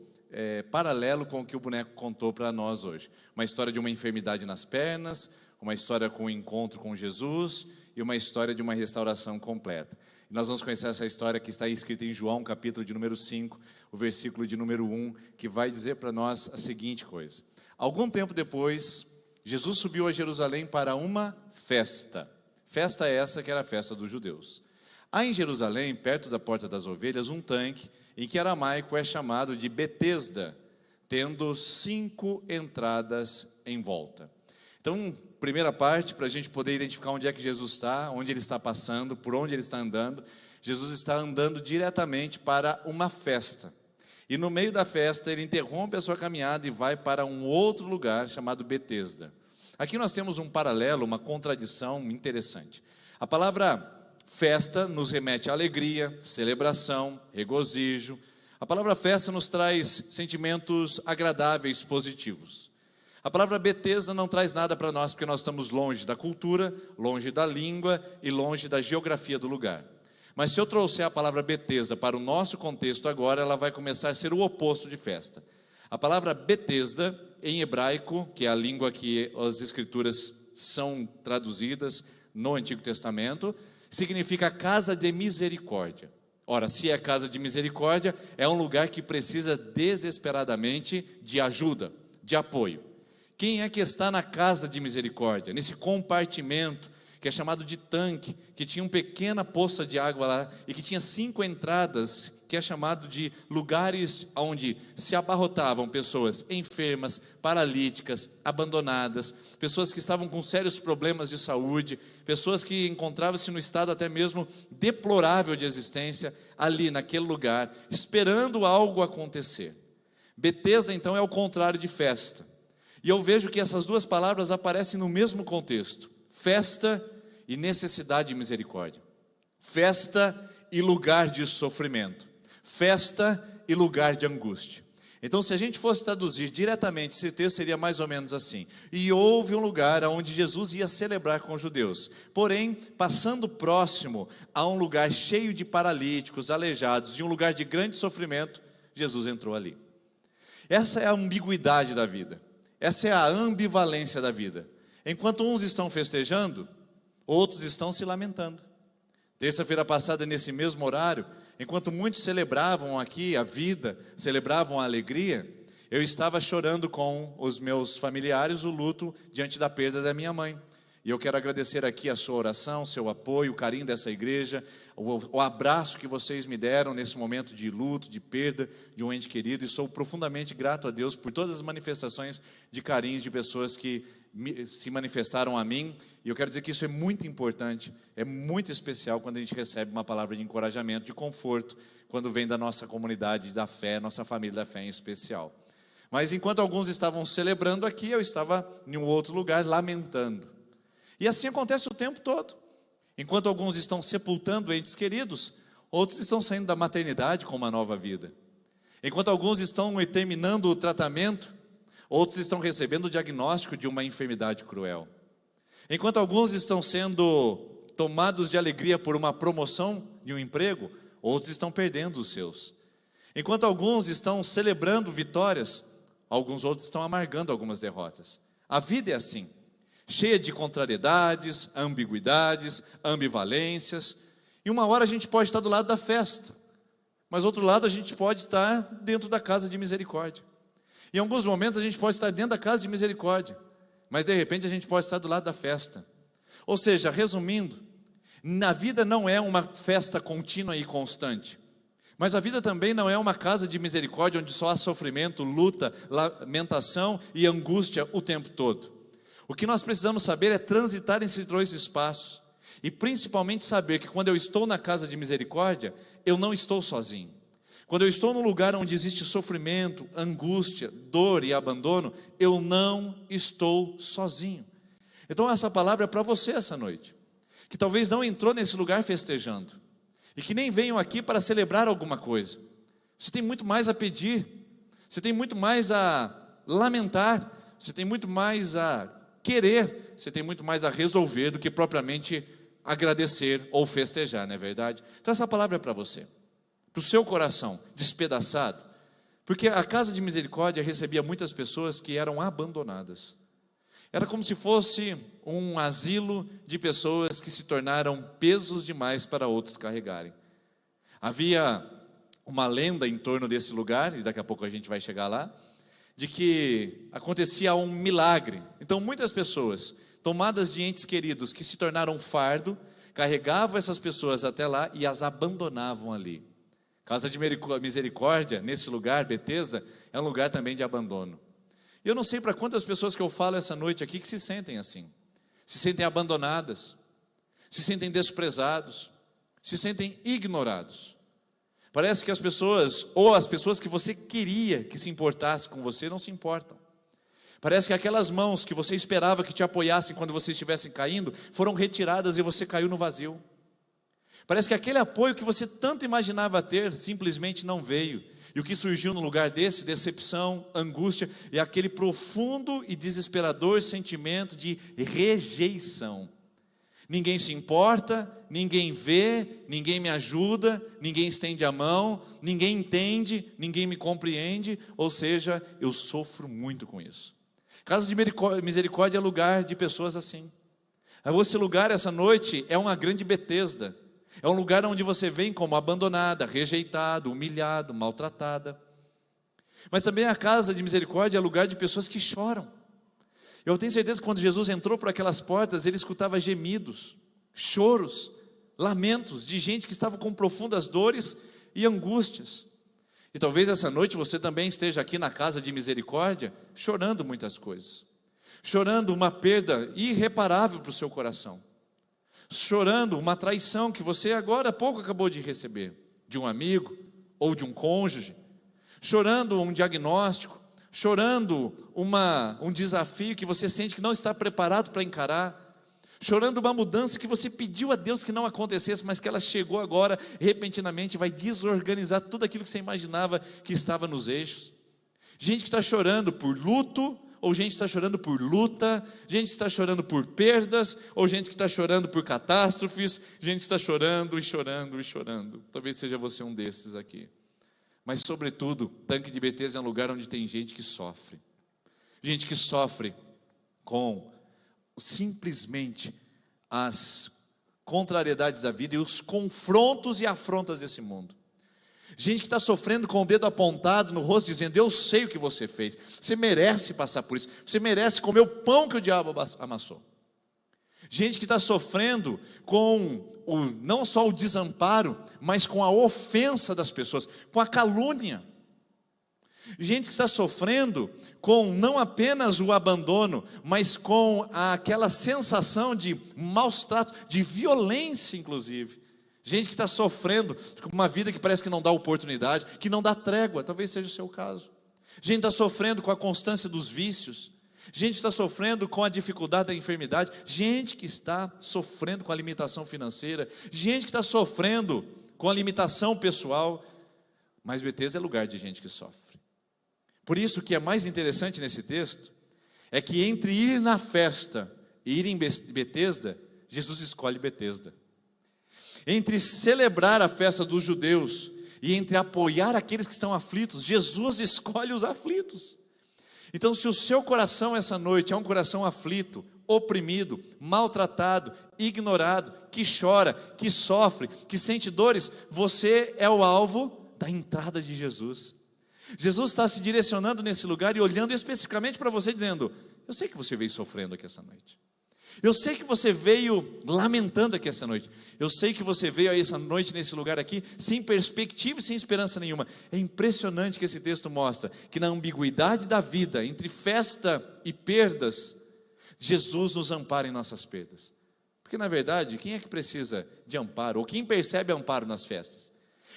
paralelo com o que o boneco contou para nós hoje. Uma história de uma enfermidade nas pernas, uma história com um encontro com Jesus e uma história de uma restauração completa. E nós vamos conhecer essa história que está escrita em João, capítulo de número 5, o versículo de número 1, que vai dizer para nós a seguinte coisa: algum tempo depois, Jesus subiu a Jerusalém para uma festa. Festa essa que era a festa dos judeus. Há em Jerusalém, perto da Porta das Ovelhas, um tanque em que aramaico é chamado de Betesda, tendo 5 entradas em volta. Então, primeira parte, para a gente poder identificar onde é que Jesus está, onde ele está passando, por onde ele está andando. Jesus está andando diretamente para uma festa. E no meio da festa, ele interrompe a sua caminhada e vai para um outro lugar chamado Betesda. Aqui nós temos um paralelo, uma contradição interessante. A palavra festa nos remete à alegria, celebração, regozijo. A palavra festa nos traz sentimentos agradáveis, positivos. A palavra Betesda não traz nada para nós, porque nós estamos longe da cultura, longe da língua e longe da geografia do lugar. Mas se eu trouxer a palavra Betesda para o nosso contexto agora, ela vai começar a ser o oposto de festa. A palavra Betesda, em hebraico, que é a língua que as escrituras são traduzidas no Antigo Testamento, significa casa de misericórdia. Ora, se é casa de misericórdia, é um lugar que precisa desesperadamente de ajuda, de apoio. Quem é que está na casa de misericórdia? Nesse compartimento que é chamado de tanque, que tinha uma pequena poça de água lá e que tinha 5 entradas, que é chamado de lugares onde se abarrotavam pessoas enfermas, paralíticas, abandonadas, pessoas que estavam com sérios problemas de saúde, pessoas que encontravam-se no estado até mesmo deplorável de existência, ali naquele lugar, esperando algo acontecer. Betesda então é o contrário de festa. E eu vejo que essas duas palavras aparecem no mesmo contexto: festa e necessidade de misericórdia. Festa e lugar de sofrimento. Festa e lugar de angústia. Então, se a gente fosse traduzir diretamente, esse texto seria mais ou menos assim: e houve um lugar onde Jesus ia celebrar com os judeus, porém, passando próximo a um lugar cheio de paralíticos, aleijados, e um lugar de grande sofrimento, Jesus entrou ali. Essa é a ambiguidade da vida. Essa é a ambivalência da vida. Enquanto uns estão festejando, outros estão se lamentando. Terça-feira passada, nesse mesmo horário, enquanto muitos celebravam aqui a vida, celebravam a alegria, eu estava chorando com os meus familiares o luto diante da perda da minha mãe. E eu quero agradecer aqui a sua oração, seu apoio, o carinho dessa igreja, o abraço que vocês me deram nesse momento de luto, de perda de um ente querido. E sou profundamente grato a Deus por todas as manifestações de carinho de pessoas que se manifestaram a mim. E eu quero dizer que isso é muito importante, é muito especial quando a gente recebe uma palavra de encorajamento, de conforto, quando vem da nossa comunidade da fé, nossa família da fé em especial. Mas enquanto alguns estavam celebrando aqui, eu estava em um outro lugar lamentando. E assim acontece o tempo todo. Enquanto alguns estão sepultando entes queridos, outros estão saindo da maternidade com uma nova vida. Enquanto alguns estão terminando o tratamento, outros estão recebendo o diagnóstico de uma enfermidade cruel. Enquanto alguns estão sendo tomados de alegria por uma promoção de um emprego, outros estão perdendo os seus. Enquanto alguns estão celebrando vitórias, alguns outros estão amargando algumas derrotas. A vida é assim, cheia de contrariedades, ambiguidades, ambivalências. E uma hora a gente pode estar do lado da festa, mas outro lado a gente pode estar dentro da casa de misericórdia. Em alguns momentos a gente pode estar dentro da casa de misericórdia, mas de repente a gente pode estar do lado da festa. Ou seja, resumindo, a vida não é uma festa contínua e constante, mas a vida também não é uma casa de misericórdia onde só há sofrimento, luta, lamentação e angústia o tempo todo. O que nós precisamos saber é transitar esses dois espaços, e principalmente saber que quando eu estou na casa de misericórdia, eu não estou sozinho. Quando eu estou num lugar onde existe sofrimento, angústia, dor e abandono, eu não estou sozinho. Então essa palavra é para você essa noite, que talvez não entrou nesse lugar festejando, e que nem venham aqui para celebrar alguma coisa. Você tem muito mais a pedir, você tem muito mais a lamentar, você tem muito mais a querer, você tem muito mais a resolver do que propriamente agradecer ou festejar, não é verdade? Então essa palavra é para você, para o seu coração despedaçado, porque a casa de misericórdia recebia muitas pessoas que eram abandonadas. Era como se fosse um asilo de pessoas que se tornaram pesos demais para outros carregarem. Havia uma lenda em torno desse lugar, e daqui a pouco a gente vai chegar lá, de que acontecia um milagre. Então muitas pessoas, tomadas de entes queridos que se tornaram fardo, carregavam essas pessoas até lá e as abandonavam ali. Casa de misericórdia, nesse lugar, Betesda, é um lugar também de abandono. E eu não sei para quantas pessoas que eu falo essa noite aqui que se sentem assim, se sentem abandonadas, se sentem desprezados, se sentem ignorados. Parece que as pessoas, ou as pessoas que você queria que se importassem com você, não se importam. Parece que aquelas mãos que você esperava que te apoiassem quando você estivesse caindo, foram retiradas e você caiu no vazio. Parece que aquele apoio que você tanto imaginava ter, simplesmente não veio. E o que surgiu no lugar desse, decepção, angústia, é aquele profundo e desesperador sentimento de rejeição. Ninguém se importa, ninguém vê, ninguém me ajuda, ninguém estende a mão, ninguém entende, ninguém me compreende, ou seja, eu sofro muito com isso. Casa de misericórdia é lugar de pessoas assim. Esse lugar, essa noite, é uma grande Betesda. É um lugar onde você vem como abandonada, rejeitada, humilhada, maltratada. Mas também a casa de misericórdia é lugar de pessoas que choram. Eu tenho certeza que quando Jesus entrou por aquelas portas, ele escutava gemidos, choros, lamentos de gente que estava com profundas dores e angústias. E talvez essa noite você também esteja aqui na casa de misericórdia, chorando muitas coisas. Chorando uma perda irreparável para o seu coração. Chorando uma traição que você agora há pouco acabou de receber, de um amigo ou de um cônjuge. Chorando um diagnóstico, chorando um desafio que você sente que não está preparado para encarar, chorando uma mudança que você pediu a Deus que não acontecesse, mas que ela chegou agora, repentinamente, vai desorganizar tudo aquilo que você imaginava que estava nos eixos. Gente que está chorando por luto, ou gente que está chorando por luta, gente que está chorando por perdas, ou gente que está chorando por catástrofes, gente que está chorando e chorando e chorando. Talvez seja você um desses aqui. Mas, sobretudo, Tanque de Betesda é um lugar onde tem gente que sofre. Gente que sofre com simplesmente as contrariedades da vida e os confrontos e afrontas desse mundo. Gente que está sofrendo com o dedo apontado no rosto, dizendo: eu sei o que você fez, você merece passar por isso, você merece comer o pão que o diabo amassou. Gente que está sofrendo com não só o desamparo, mas com a ofensa das pessoas, com a calúnia. Gente que está sofrendo com não apenas o abandono, mas com aquela sensação de maus tratos, de violência inclusive. Gente que está sofrendo com uma vida que parece que não dá oportunidade, que não dá trégua, talvez seja o seu caso. Gente que está sofrendo com a constância dos vícios. Gente que está sofrendo com a dificuldade da enfermidade. Gente que está sofrendo com a limitação financeira. Gente que está sofrendo com a limitação pessoal. Mas Betesda é lugar de gente que sofre. Por isso, o que é mais interessante nesse texto é que entre ir na festa e ir em Betesda, Jesus escolhe Betesda. Entre celebrar a festa dos judeus e entre apoiar aqueles que estão aflitos, Jesus escolhe os aflitos. Então, se o seu coração essa noite é um coração aflito, oprimido, maltratado, ignorado, que chora, que sofre, que sente dores, você é o alvo da entrada de Jesus. Jesus está se direcionando nesse lugar e olhando especificamente para você, dizendo: eu sei que você veio sofrendo aqui essa noite. Eu sei que você veio lamentando aqui essa noite. Eu sei que você veio essa noite nesse lugar aqui sem perspectiva e sem esperança nenhuma. É impressionante que esse texto mostra que na ambiguidade da vida, entre festa e perdas, Jesus nos ampara em nossas perdas. Porque na verdade, quem é que precisa de amparo? Ou quem percebe amparo nas festas?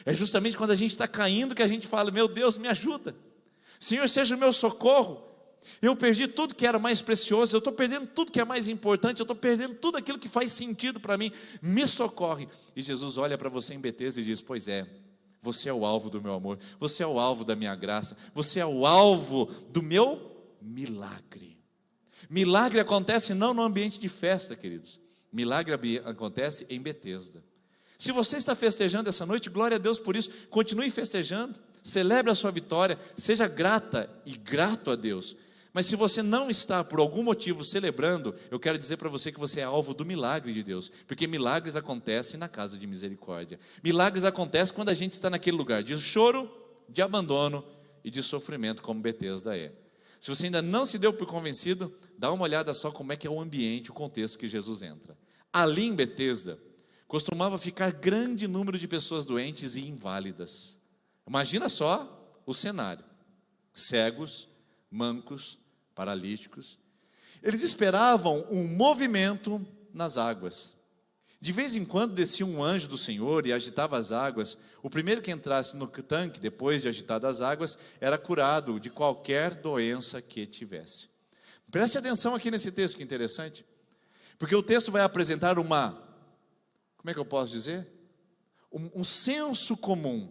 É justamente quando a gente está caindo que a gente fala: meu Deus, me ajuda. Senhor, seja o meu socorro. Eu perdi tudo que era mais precioso, eu estou perdendo tudo que é mais importante, eu estou perdendo tudo aquilo que faz sentido para mim, me socorre. E Jesus olha para você em Betesda e diz: pois é, você é o alvo do meu amor, você é o alvo da minha graça, você é o alvo do meu milagre. Milagre acontece não no ambiente de festa, queridos, milagre acontece em Betesda. Se você está festejando essa noite, glória a Deus por isso, continue festejando, celebre a sua vitória, seja grata e grato a Deus. Mas se você não está por algum motivo celebrando, eu quero dizer para você que você é alvo do milagre de Deus, porque milagres acontecem na casa de misericórdia. Milagres acontecem quando a gente está naquele lugar de choro, de abandono e de sofrimento, como Betesda é. Se você ainda não se deu por convencido, dá uma olhada só como é que é o ambiente, o contexto que Jesus entra. Ali em Betesda, costumava ficar grande número de pessoas doentes e inválidas. Imagina só o cenário: cegos, mancos, paralíticos. Eles esperavam um movimento nas águas. De vez em quando descia um anjo do Senhor e agitava as águas. O primeiro que entrasse no tanque, depois de agitadas as águas, era curado de qualquer doença que tivesse. Preste atenção aqui nesse texto, que interessante, porque o texto vai apresentar como é que eu posso dizer? Um senso comum,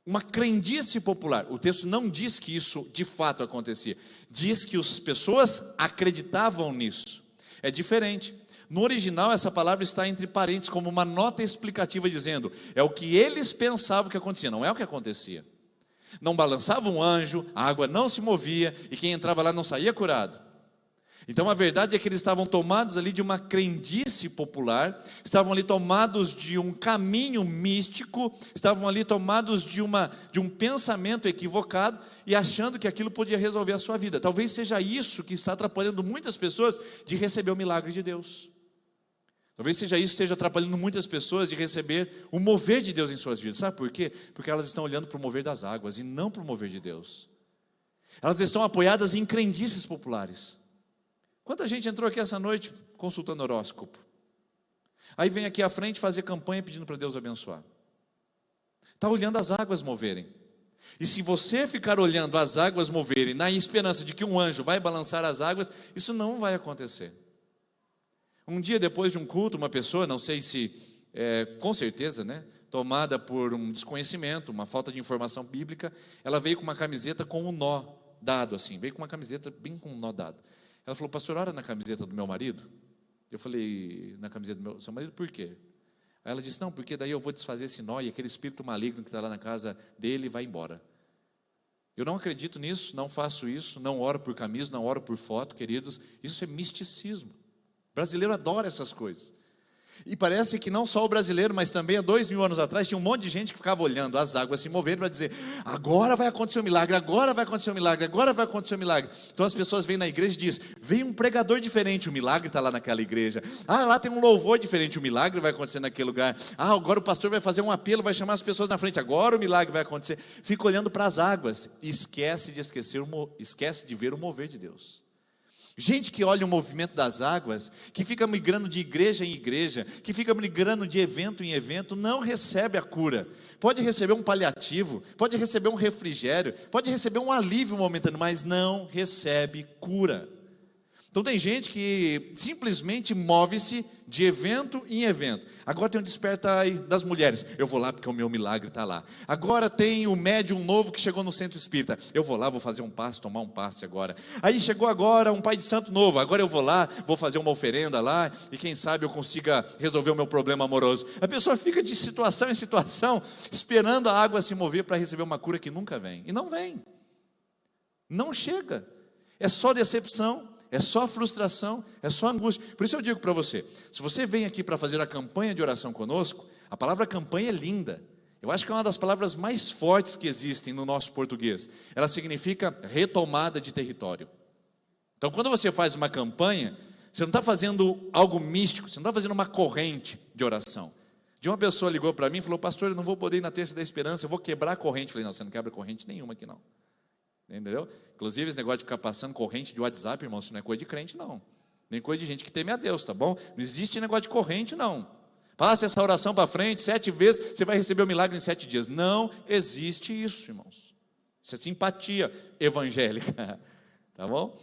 uma crendice popular. O texto não diz que isso de fato acontecia, diz que as pessoas acreditavam nisso. É diferente. No original, essa palavra está entre parênteses como uma nota explicativa, dizendo: é o que eles pensavam que acontecia, não é o que acontecia. Não balançava um anjo, a água não se movia e quem entrava lá não saía curado. Então a verdade é que eles estavam tomados ali de uma crendice popular, estavam ali tomados de um caminho místico, estavam ali tomados de um pensamento equivocado e achando que aquilo podia resolver a sua vida. Talvez seja isso que está atrapalhando muitas pessoas de receber o milagre de Deus. Talvez seja isso que esteja atrapalhando muitas pessoas de receber o mover de Deus em suas vidas. Sabe por quê? Porque elas estão olhando para o mover das águas e não para o mover de Deus. Elas estão apoiadas em crendices populares. Quanta gente entrou aqui essa noite consultando horóscopo? Aí vem aqui à frente fazer campanha pedindo para Deus abençoar. Está olhando as águas moverem. E se você ficar olhando as águas moverem na esperança de que um anjo vai balançar as águas, isso não vai acontecer. Um dia depois de um culto, uma pessoa, não sei se, com certeza, tomada por um desconhecimento, uma falta de informação bíblica, ela veio com uma camiseta com um nó dado assim, veio com uma camiseta bem com um nó dado. Ela falou: pastor, ora na camiseta do meu marido. Eu falei: na camiseta do seu marido, por quê? Aí ela disse: não, porque daí eu vou desfazer esse nó e aquele espírito maligno que está lá na casa dele vai embora. Eu não acredito nisso, não faço isso, não oro por camisa, não oro por foto, queridos. Isso é misticismo. O brasileiro adora essas coisas. E parece que não só o brasileiro, mas também há 2000 anos atrás, tinha um monte de gente que ficava olhando as águas se moverem para dizer: agora vai acontecer um milagre, agora vai acontecer um milagre, agora vai acontecer um milagre. Então as pessoas vêm na igreja e dizem: veio um pregador diferente, o milagre está lá naquela igreja. Ah, lá tem um louvor diferente, o milagre vai acontecer naquele lugar. Ah, agora o pastor vai fazer um apelo, vai chamar as pessoas na frente, agora o milagre vai acontecer. Fica olhando para as águas e esquece de ver o mover de Deus. Gente que olha o movimento das águas, que fica migrando de igreja em igreja, que fica migrando de evento em evento, não recebe a cura. Pode receber um paliativo, pode receber um refrigério, pode receber um alívio momentâneo, mas não recebe cura. Então tem gente que simplesmente move-se de evento em evento. Agora tem um despertar aí das mulheres, eu vou lá porque o meu milagre está lá. Agora tem o médium novo que chegou no centro espírita, eu vou lá, vou fazer um passe, tomar um passe agora. Aí chegou agora um pai de santo novo, agora eu vou lá, vou fazer uma oferenda lá, e quem sabe eu consiga resolver o meu problema amoroso. A pessoa fica de situação em situação, esperando a água se mover para receber uma cura que nunca vem. E não vem, não chega, é só decepção. É só frustração, é só angústia. Por isso eu digo para você, se você vem aqui para fazer a campanha de oração conosco, a palavra campanha é linda. Eu acho que é uma das palavras mais fortes que existem no nosso português. Ela significa retomada de território. Então quando você faz uma campanha, você não está fazendo algo místico, você não está fazendo uma corrente de oração. De uma pessoa ligou para mim e falou: pastor, eu não vou poder ir na terça da esperança, eu vou quebrar a corrente. Eu falei: não, você não quebra corrente nenhuma aqui não. Entendeu? Inclusive esse negócio de ficar passando corrente de WhatsApp, irmão, isso não é coisa de crente não, nem coisa de gente que teme a Deus, tá bom? Não existe negócio de corrente não. Passe essa oração para frente 7 vezes, você vai receber o milagre em 7 dias. Não existe isso, irmãos. Isso é simpatia evangélica, tá bom?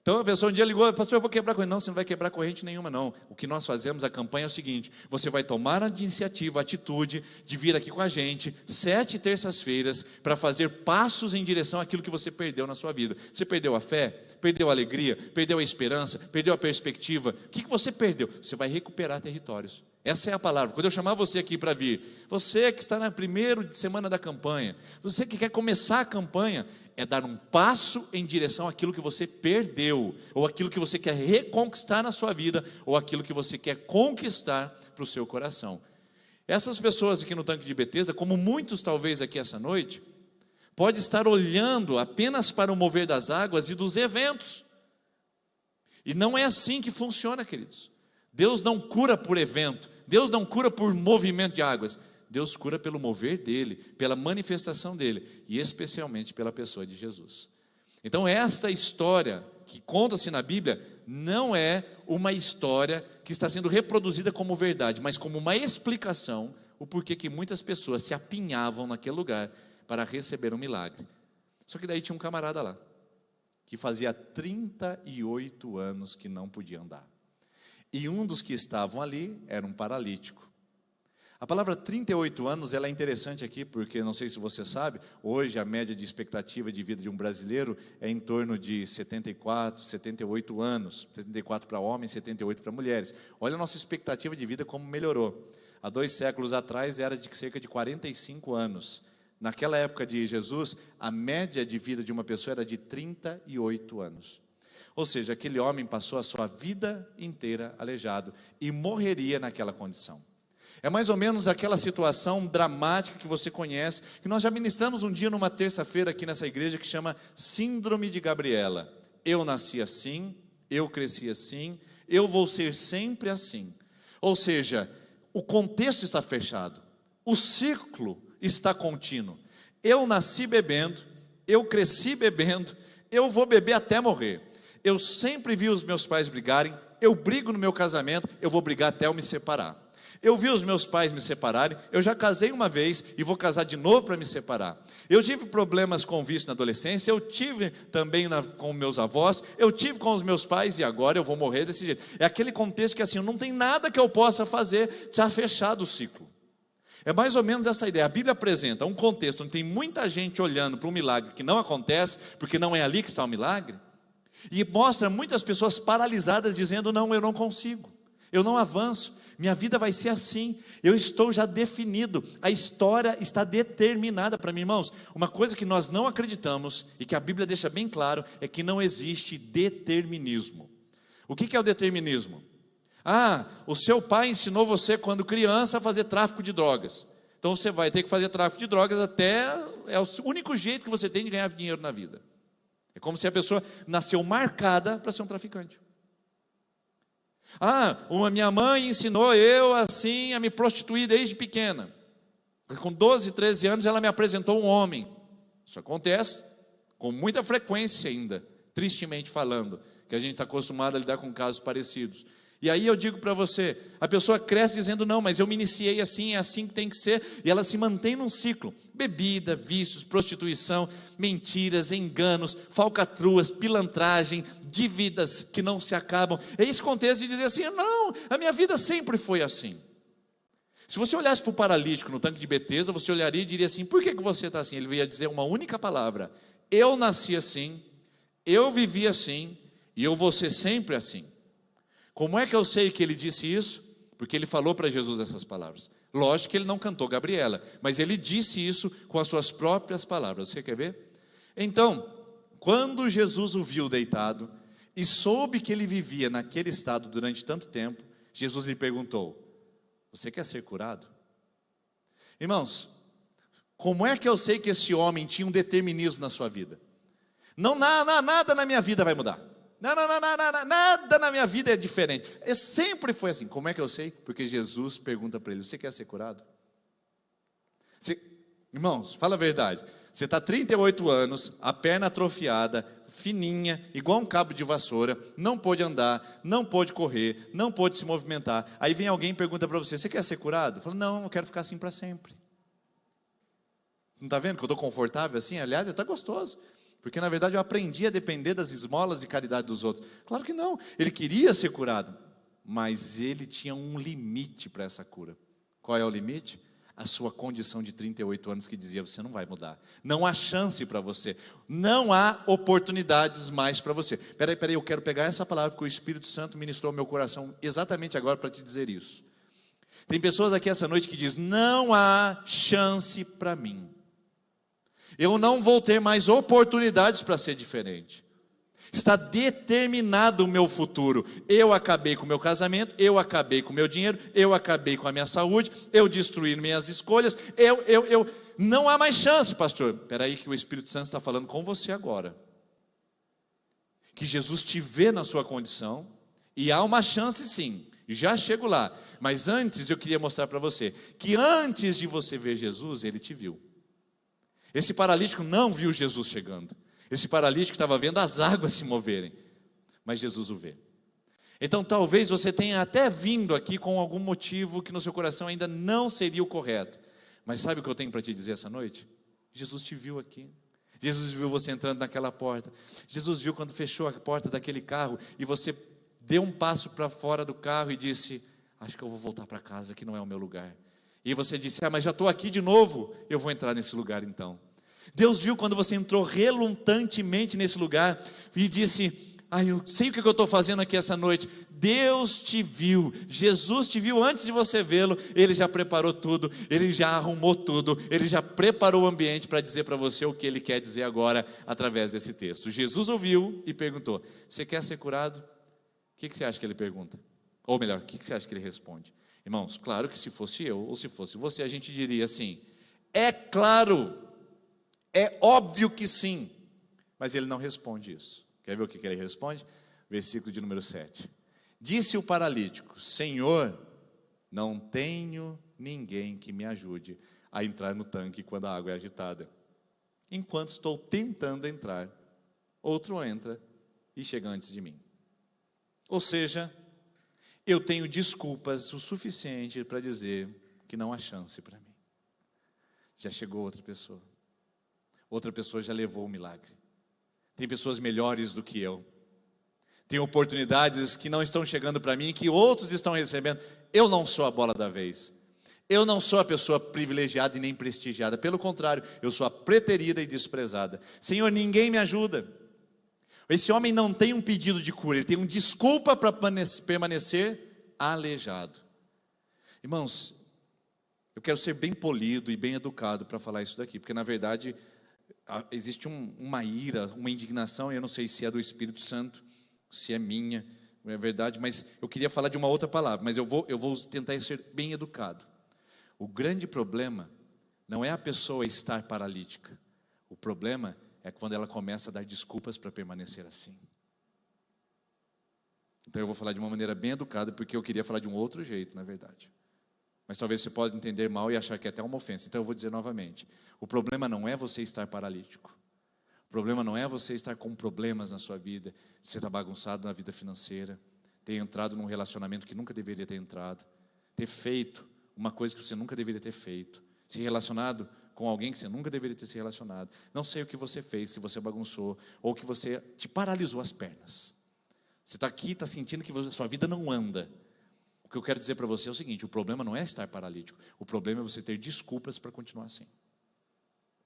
Então a pessoa um dia ligou: pastor, eu vou quebrar corrente. Não, você não vai quebrar corrente nenhuma não. O que nós fazemos, a campanha é o seguinte: você vai tomar a iniciativa, a atitude de vir aqui com a gente 7 terças-feiras para fazer passos em direção àquilo que você perdeu na sua vida. Você perdeu a fé? Perdeu a alegria? Perdeu a esperança? Perdeu a perspectiva? O que você perdeu? Você vai recuperar territórios. Essa é a palavra. Quando eu chamar você aqui para vir, você que está na primeira semana da campanha, você que quer começar a campanha, é dar um passo em direção àquilo que você perdeu, ou aquilo que você quer reconquistar na sua vida, ou aquilo que você quer conquistar para o seu coração. Essas pessoas aqui no Tanque de Betesda, como muitos talvez aqui essa noite, pode estar olhando apenas para o mover das águas e dos eventos. E não é assim que funciona, queridos. Deus não cura por evento, Deus não cura por movimento de águas. Deus cura pelo mover dele, pela manifestação dele, e especialmente pela pessoa de Jesus. Então esta história que conta-se na Bíblia não é uma história que está sendo reproduzida como verdade, mas como uma explicação, o porquê que muitas pessoas se apinhavam naquele lugar para receber um milagre. Só que daí tinha um camarada lá, que fazia 38 anos que não podia andar. E um dos que estavam ali era um paralítico. A palavra 38 anos, ela é interessante aqui, porque não sei se você sabe, hoje a média de expectativa de vida de um brasileiro é em torno de 74, 78 anos, 74 para homens, 78 para mulheres. Olha a nossa expectativa de vida como melhorou. Há 2 séculos atrás era de cerca de 45 anos. Naquela época de Jesus, a média de vida de uma pessoa era de 38 anos. Ou seja, aquele homem passou a sua vida inteira aleijado e morreria naquela condição. É mais ou menos aquela situação dramática que você conhece, que nós já ministramos um dia numa terça-feira aqui nessa igreja, que chama Síndrome de Gabriela. Eu nasci assim, eu cresci assim, eu vou ser sempre assim. Ou seja, o contexto está fechado, o ciclo está contínuo. Eu nasci bebendo, eu cresci bebendo, eu vou beber até morrer. Eu sempre vi os meus pais brigarem, eu brigo no meu casamento, eu vou brigar até eu me separar. Eu vi os meus pais me separarem, eu já casei uma vez e vou casar de novo para me separar. Eu tive problemas com o vício na adolescência, eu tive também com meus avós, eu tive com os meus pais e agora eu vou morrer desse jeito. É aquele contexto que assim, não tem nada que eu possa fazer, já fechado o ciclo. É mais ou menos essa ideia. A Bíblia apresenta um contexto onde tem muita gente olhando para um milagre que não acontece, porque não é ali que está o milagre, e mostra muitas pessoas paralisadas dizendo: não, eu não consigo, eu não avanço, minha vida vai ser assim, eu estou já definido, a história está determinada para mim. Irmãos, uma coisa que nós não acreditamos e que a Bíblia deixa bem claro é que não existe determinismo. O que é o determinismo? Ah, o seu pai ensinou você quando criança a fazer tráfico de drogas. Então você vai ter que fazer tráfico de drogas é o único jeito que você tem de ganhar dinheiro na vida. É como se a pessoa nasceu marcada para ser um traficante. Ah, minha mãe ensinou eu assim a me prostituir desde pequena. Com 12, 13 anos ela me apresentou um homem. Isso acontece com muita frequência ainda, tristemente falando, que a gente está acostumado a lidar com casos parecidos. E aí eu digo para você, a pessoa cresce dizendo, não, mas eu me iniciei assim, é assim que tem que ser, e ela se mantém num ciclo, bebida, vícios, prostituição, mentiras, enganos, falcatruas, pilantragem, dívidas que não se acabam. É esse contexto de dizer assim, não, a minha vida sempre foi assim. Se você olhasse para o paralítico no tanque de Betesda, você olharia e diria assim, por que você está assim? Ele ia dizer uma única palavra, eu nasci assim, eu vivi assim, e eu vou ser sempre assim. Como é que eu sei que ele disse isso? Porque ele falou para Jesus essas palavras. Lógico que ele não cantou Gabriela, mas ele disse isso com as suas próprias palavras. Você quer ver? Então, quando Jesus o viu deitado e soube que ele vivia naquele estado durante tanto tempo, Jesus lhe perguntou, você quer ser curado? Irmãos, como é que eu sei que esse homem tinha um determinismo na sua vida? Nada na minha vida vai mudar. Nada na minha vida é diferente. Sempre foi assim. Como é que eu sei? Porque Jesus pergunta para ele, você quer ser curado? Irmãos, fala a verdade. Você está 38 anos, a perna atrofiada, fininha, igual um cabo de vassoura, não pôde andar, não pôde correr, não pôde se movimentar. Aí vem alguém e pergunta para você, você quer ser curado? Fala, não, eu quero ficar assim para sempre. Não está vendo que eu estou confortável assim? Aliás, está gostoso. Porque na verdade eu aprendi a depender das esmolas e caridade dos outros. Claro que não, ele queria ser curado, mas ele tinha um limite para essa cura. Qual é o limite? A sua condição de 38 anos que dizia, você não vai mudar. Não há chance para você, não há oportunidades mais para você. Peraí, eu quero pegar essa palavra, porque o Espírito Santo ministrou ao meu coração exatamente agora para te dizer isso. Tem pessoas aqui essa noite que dizem, não há chance para mim. Eu não vou ter mais oportunidades para ser diferente. Está determinado o meu futuro. Eu acabei com o meu casamento, eu acabei com o meu dinheiro, eu acabei com a minha saúde, eu destruí minhas escolhas, não há mais chance, pastor. Espera aí que o Espírito Santo está falando com você agora. Que Jesus te vê na sua condição, e há uma chance sim, já chego lá. Mas antes eu queria mostrar para você, que antes de você ver Jesus, Ele te viu. Esse paralítico não viu Jesus chegando. Esse paralítico estava vendo as águas se moverem. Mas Jesus o vê. Então talvez você tenha até vindo aqui com algum motivo que no seu coração ainda não seria o correto. Mas sabe o que eu tenho para te dizer essa noite? Jesus te viu aqui. Jesus viu você entrando naquela porta. Jesus viu quando fechou a porta daquele carro e você deu um passo para fora do carro e disse, acho que eu vou voltar para casa, que não é o meu lugar. E você disse, mas já estou aqui de novo, eu vou entrar nesse lugar então. Deus viu quando você entrou relutantemente nesse lugar e disse, eu sei o que eu estou fazendo aqui essa noite. Deus te viu, Jesus te viu antes de você vê-lo. Ele já preparou tudo, Ele já arrumou tudo, Ele já preparou o ambiente para dizer para você o que Ele quer dizer agora através desse texto. Jesus ouviu e perguntou, você quer ser curado? O que você acha que Ele pergunta? Ou melhor, o que você acha que Ele responde? Irmãos, claro que se fosse eu ou se fosse você, a gente diria assim, é claro, é óbvio que sim, mas ele não responde isso. Quer ver o que ele responde? Versículo de número 7. Disse o paralítico, Senhor, não tenho ninguém que me ajude a entrar no tanque quando a água é agitada. Enquanto estou tentando entrar, outro entra e chega antes de mim. Ou seja, eu tenho desculpas o suficiente para dizer que não há chance para mim. Já chegou outra pessoa. Outra pessoa já levou o milagre. Tem pessoas melhores do que eu. Tem oportunidades que não estão chegando para mim, que outros estão recebendo. Eu não sou a bola da vez. Eu não sou a pessoa privilegiada e nem prestigiada. Pelo contrário, eu sou a preterida e desprezada. Senhor, ninguém me ajuda. Esse homem não tem um pedido de cura, ele tem uma desculpa para permanecer aleijado. Irmãos, eu quero ser bem polido e bem educado para falar isso daqui, porque na verdade existe uma ira, uma indignação, eu não sei se é do Espírito Santo, se é minha, é verdade, mas eu queria falar de uma outra palavra, mas eu vou tentar ser bem educado. O grande problema não é a pessoa estar paralítica. O problema é quando ela começa a dar desculpas para permanecer assim. Então eu vou falar de uma maneira bem educada, porque eu queria falar de um outro jeito, na verdade. Mas talvez você possa entender mal e achar que é até uma ofensa. Então eu vou dizer novamente. O problema não é você estar paralítico. O problema não é você estar com problemas na sua vida, você estar bagunçado na vida financeira, ter entrado num relacionamento que nunca deveria ter entrado, ter feito uma coisa que você nunca deveria ter feito, se relacionado com alguém que você nunca deveria ter se relacionado. Não sei o que você fez, que você bagunçou, ou que você te paralisou as pernas. Você está aqui, está sentindo que sua vida não anda. O que eu quero dizer para você é o seguinte: o problema não é estar paralítico, o problema é você ter desculpas para continuar assim.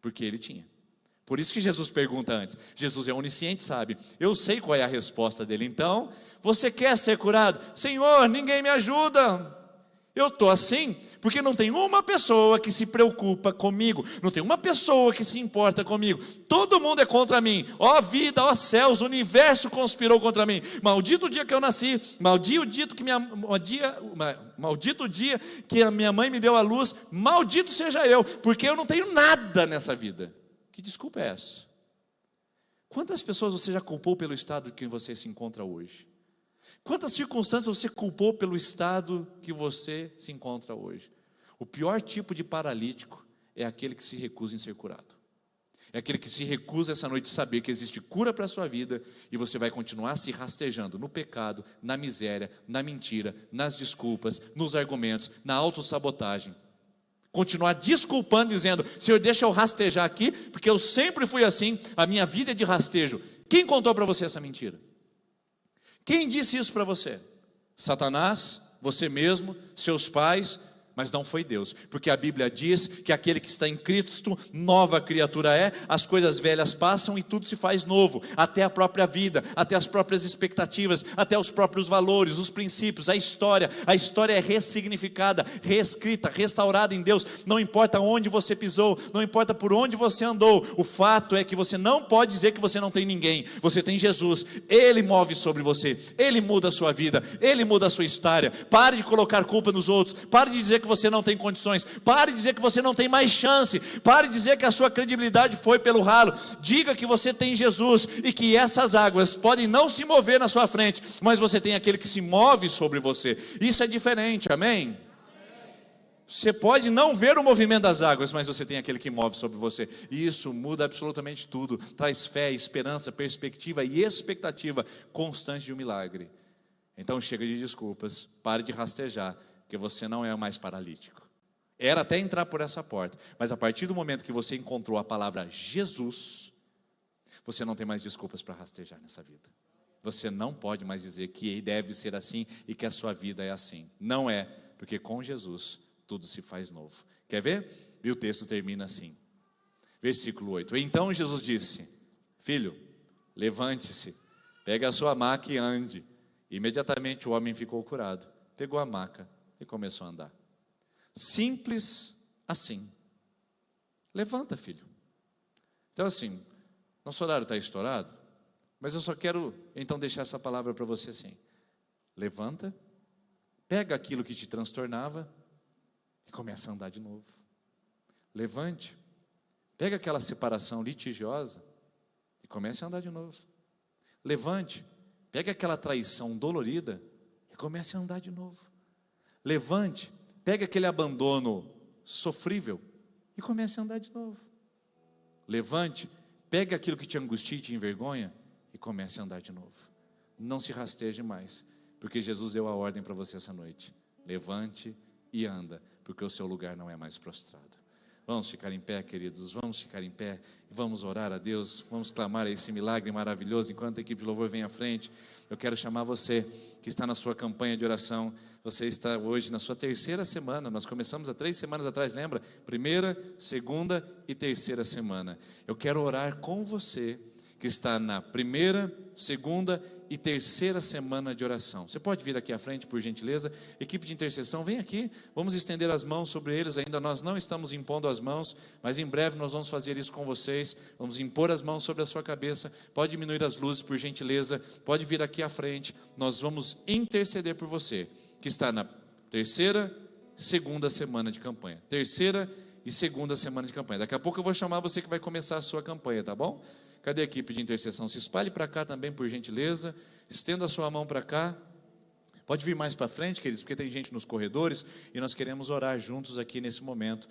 Porque ele tinha. Por isso que Jesus pergunta antes. Jesus é onisciente, sabe? Eu sei qual é a resposta dele. Então, você quer ser curado? Senhor, ninguém me ajuda. Eu estou assim porque não tem uma pessoa que se preocupa comigo, não tem uma pessoa que se importa comigo. Todo mundo é contra mim. Ó vida, ó céus, o universo conspirou contra mim. Maldito o dia que eu nasci, maldito o dia que a minha mãe me deu à luz, maldito seja eu, porque eu não tenho nada nessa vida. Que desculpa é essa? Quantas pessoas você já culpou pelo estado que você se encontra hoje? Quantas circunstâncias você culpou pelo estado que você se encontra hoje? O pior tipo de paralítico é aquele que se recusa em ser curado. É aquele que se recusa essa noite a saber que existe cura para a sua vida e você vai continuar se rastejando no pecado, na miséria, na mentira, nas desculpas, nos argumentos, na autossabotagem. Continuar desculpando, dizendo: Senhor, deixa eu rastejar aqui, porque eu sempre fui assim, a minha vida é de rastejo. Quem contou para você essa mentira? Quem disse isso para você? Satanás, você mesmo, seus pais, mas não foi Deus, porque a Bíblia diz que aquele que está em Cristo, nova criatura é, as coisas velhas passam e tudo se faz novo, até a própria vida, até as próprias expectativas, até os próprios valores, os princípios, a história é ressignificada, reescrita, restaurada em Deus. Não importa onde você pisou, não importa por onde você andou, o fato é que você não pode dizer que você não tem ninguém, você tem Jesus, Ele move sobre você, Ele muda a sua vida, Ele muda a sua história. Pare de colocar culpa nos outros, pare de dizer que você não tem condições, pare de dizer que você não tem mais chance, pare de dizer que a sua credibilidade foi pelo ralo. Diga que você tem Jesus e que essas águas podem não se mover na sua frente, mas você tem aquele que se move sobre você. Isso é diferente, amém? Você pode não ver o movimento das águas, mas você tem aquele que move sobre você, e isso muda absolutamente tudo, traz fé, esperança, perspectiva e expectativa constante de um milagre. Então chega de desculpas, pare de rastejar, porque você não é mais paralítico. Era até entrar por essa porta, mas a partir do momento que você encontrou a palavra Jesus, você não tem mais desculpas para rastejar nessa vida. Você não pode mais dizer que deve ser assim e que a sua vida é assim. Não é, porque com Jesus tudo se faz novo. Quer ver? E o texto termina assim. Versículo 8. Então Jesus disse: Filho, levante-se, pegue a sua maca e ande. Imediatamente o homem ficou curado, pegou a maca e começou a andar. Simples assim. Levanta, filho. Então assim, nosso horário está estourado, mas eu só quero então deixar essa palavra para você assim. Levanta, pega aquilo que te transtornava e começa a andar de novo. Levante, pega aquela separação litigiosa e comece a andar de novo. Levante, pega aquela traição dolorida e comece a andar de novo. Levante, pegue aquele abandono sofrível e comece a andar de novo. Levante, pegue aquilo que te angustia e te envergonha e comece a andar de novo. Não se rasteje mais, porque Jesus deu a ordem para você essa noite. Levante e anda, porque o seu lugar não é mais prostrado. Vamos ficar em pé, queridos, vamos ficar em pé e vamos orar a Deus, vamos clamar a esse milagre maravilhoso. Enquanto a equipe de louvor vem à frente, eu quero chamar você que está na sua campanha de oração. Você está hoje na sua terceira semana, nós começamos há 3 semanas atrás, lembra? 1ª, 2ª e 3ª semana. Eu quero orar com você que está na 1ª, 2ª e terceira semana de oração. Você pode vir aqui à frente, por gentileza? Equipe de intercessão, vem aqui. Vamos estender as mãos sobre eles. Ainda nós não estamos impondo as mãos, mas em breve nós vamos fazer isso com vocês. Vamos impor as mãos sobre a sua cabeça. Pode diminuir as luzes, por gentileza. Pode vir aqui à frente. Nós vamos interceder por você, que está na terceira, segunda semana de campanha. Terceira e segunda semana de campanha. Daqui a pouco eu vou chamar você que vai começar a sua campanha, tá bom? Cadê a equipe de intercessão? Se espalhe para cá também, por gentileza. Estenda a sua mão para cá. Pode vir mais para frente, queridos, porque tem gente nos corredores e nós queremos orar juntos aqui nesse momento.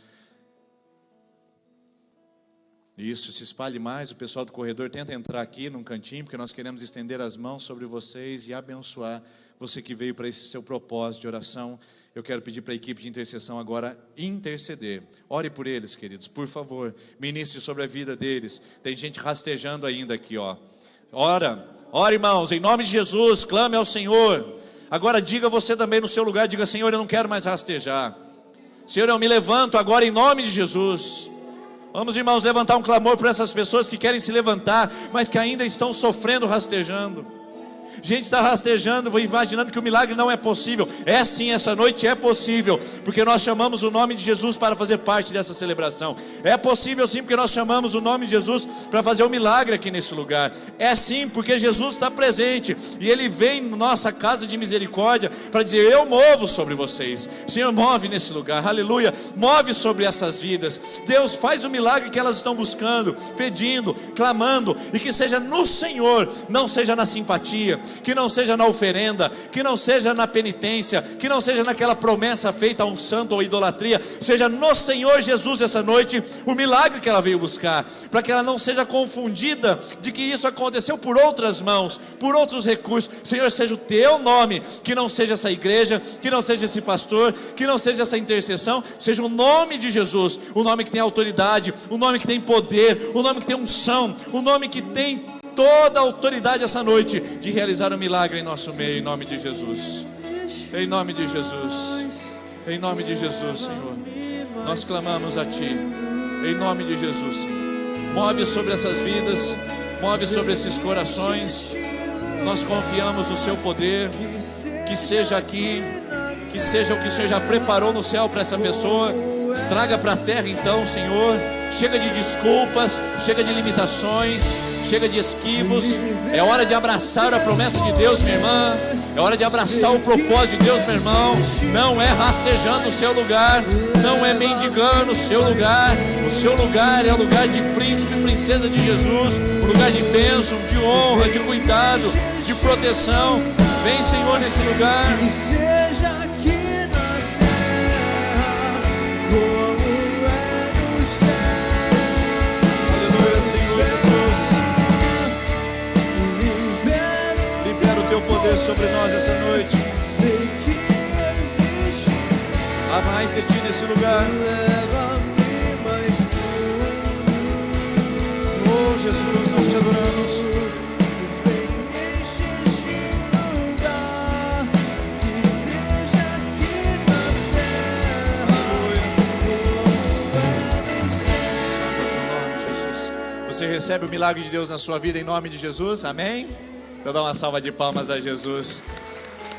Isso, se espalhe mais. O pessoal do corredor tenta entrar aqui num cantinho, porque nós queremos estender as mãos sobre vocês e abençoar você que veio para esse seu propósito de oração. Eu quero pedir para a equipe de intercessão agora interceder. Ore por eles, queridos, por favor. Ministre sobre a vida deles. Tem gente rastejando ainda aqui, ó. Ora, irmãos, em nome de Jesus, clame ao Senhor. Agora diga você também no seu lugar, diga: Senhor, eu não quero mais rastejar. Senhor, eu me levanto agora em nome de Jesus. Vamos, irmãos, levantar um clamor por essas pessoas que querem se levantar, mas que ainda estão sofrendo, rastejando. Gente está rastejando, imaginando que o milagre não é possível. É sim, essa noite é possível, porque nós chamamos o nome de Jesus para fazer parte dessa celebração. É possível sim, porque nós chamamos o nome de Jesus para fazer um milagre aqui nesse lugar. É sim, porque Jesus está presente, e Ele vem na nossa casa de misericórdia para dizer: eu movo sobre vocês. Senhor, move nesse lugar, aleluia. Move sobre essas vidas. Deus, faz o milagre que elas estão buscando, pedindo, clamando, e que seja no Senhor, não seja na simpatia, que não seja na oferenda, que não seja na penitência, que não seja naquela promessa feita a um santo ou idolatria. Seja no Senhor Jesus essa noite o milagre que ela veio buscar, para que ela não seja confundida de que isso aconteceu por outras mãos, por outros recursos. Senhor, seja o teu nome, que não seja essa igreja, que não seja esse pastor, que não seja essa intercessão, seja o nome de Jesus, o nome que tem autoridade, o nome que tem poder, o nome que tem unção, o nome que tem toda a autoridade essa noite de realizar um milagre em nosso meio, em nome de Jesus. Em nome de Jesus. Em nome de Jesus, Senhor. Nós clamamos a Ti. Em nome de Jesus, Senhor. Move sobre essas vidas, move sobre esses corações. Nós confiamos no Seu poder. Que seja aqui, que seja o que o Senhor já preparou no céu para essa pessoa. Traga para a terra então, Senhor. Chega de desculpas, chega de limitações, chega de esquivos. É hora de abraçar a promessa de Deus, minha irmã. É hora de abraçar o propósito de Deus, meu irmão. Não é rastejando o seu lugar, não é mendigando o seu lugar. O seu lugar é o lugar de príncipe e princesa de Jesus, um lugar de bênção, de honra, de cuidado, de proteção. Vem, Senhor, nesse lugar. Seja aqui na terra como é no céu. Aleluia, Senhor Jesus. Libera o Teu poder sobre nós essa noite. Sei que existe. Há mais de Ti nesse lugar. Leva-me mais fundo. Oh, Jesus, nós Te adoramos. Vem encher este lugar. Que seja aqui na terra como é no céu. Santo é o Teu nome, Jesus. Você recebe o milagre de Deus na sua vida em nome de Jesus, amém? Então dá uma salva de palmas a Jesus.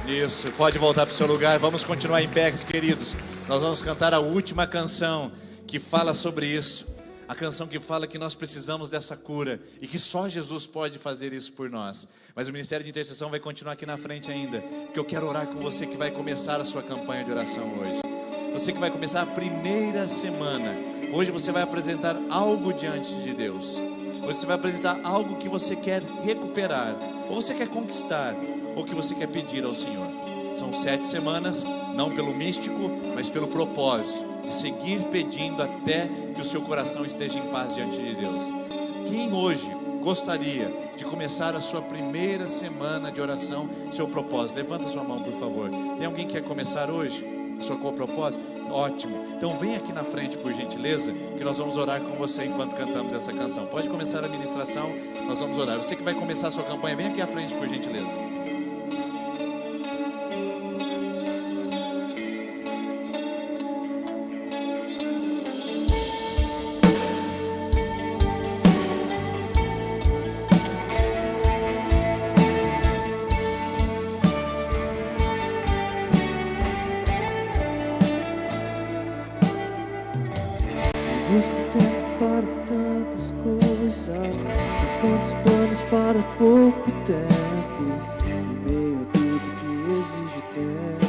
Isso, pode voltar para o seu lugar. Vamos continuar em pé, queridos. Nós vamos cantar a última canção que fala sobre isso. A canção que fala que nós precisamos dessa cura e que só Jesus pode fazer isso por nós. Mas o Ministério de Intercessão vai continuar aqui na frente ainda, porque eu quero orar com você que vai começar a sua campanha de oração hoje. Você que vai começar a primeira semana. Hoje você vai apresentar algo diante de Deus. Hoje você vai apresentar algo que você quer recuperar, ou você quer conquistar, ou que você quer pedir ao Senhor. São 7 semanas, não pelo místico, mas pelo propósito de seguir pedindo até que o seu coração esteja em paz diante de Deus. Quem hoje gostaria de começar a sua primeira semana de oração, seu propósito? Levanta sua mão, por favor. Tem alguém que quer começar hoje? Sua propósito? Ótimo. Então vem aqui na frente, por gentileza, que nós vamos orar com você enquanto cantamos essa canção. Pode começar a ministração, nós vamos orar. Você que vai começar a sua campanha, vem aqui à frente, por gentileza. para tantas coisas, são tantos planos para pouco tempo. Em meio a tudo que exige tempo,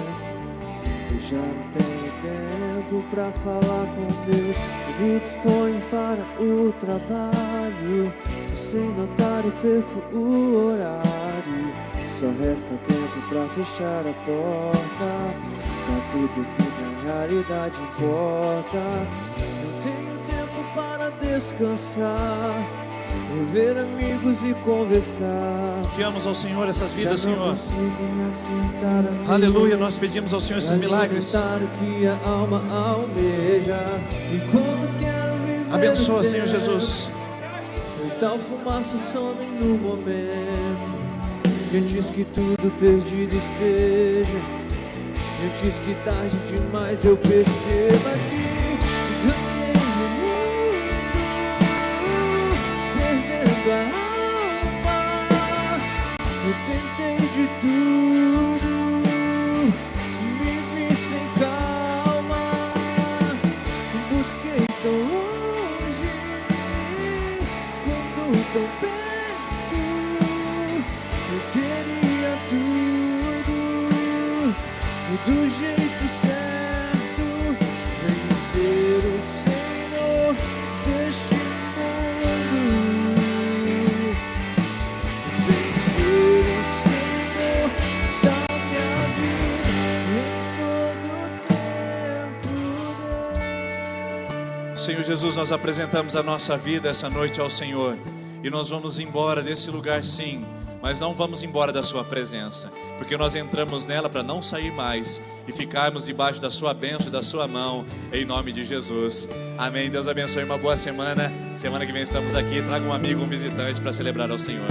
eu já não tenho tempo pra falar com Deus. Eu me disponho para o trabalho, e sem notar eu perco o horário. Só resta tempo pra fechar a porta pra tudo que na realidade importa. Não tenho tempo para descansar, rever amigos e conversar. Confiamos ao Senhor essas vidas, Já não Senhor. consigo me assentar a mim. Aleluia, nós pedimos ao Senhor esses milagres. Alimentar o que a alma almeja, e quando quero viver Abençoa, o Senhor tempo, Jesus. então fumaça some no momento. Antes que tudo perdido esteja, antes que tarde demais eu perceba que ganhei o mundo, perdendo a alma. Eu tentei de tudo, me vi sem calma, busquei tão longe, quando tão perto. Eu queria tudo do jeito certo, vencer o Senhor deste mundo, vencer o Senhor da minha vida em todo tempo. Senhor Jesus, nós apresentamos a nossa vida essa noite ao Senhor. E nós vamos embora desse lugar, sim, mas não vamos embora da sua presença, porque nós entramos nela para não sair mais e ficarmos debaixo da sua bênção e da sua mão, em nome de Jesus. Amém. Deus abençoe, uma boa semana. Semana que vem estamos aqui. Traga um amigo, um visitante para celebrar ao Senhor.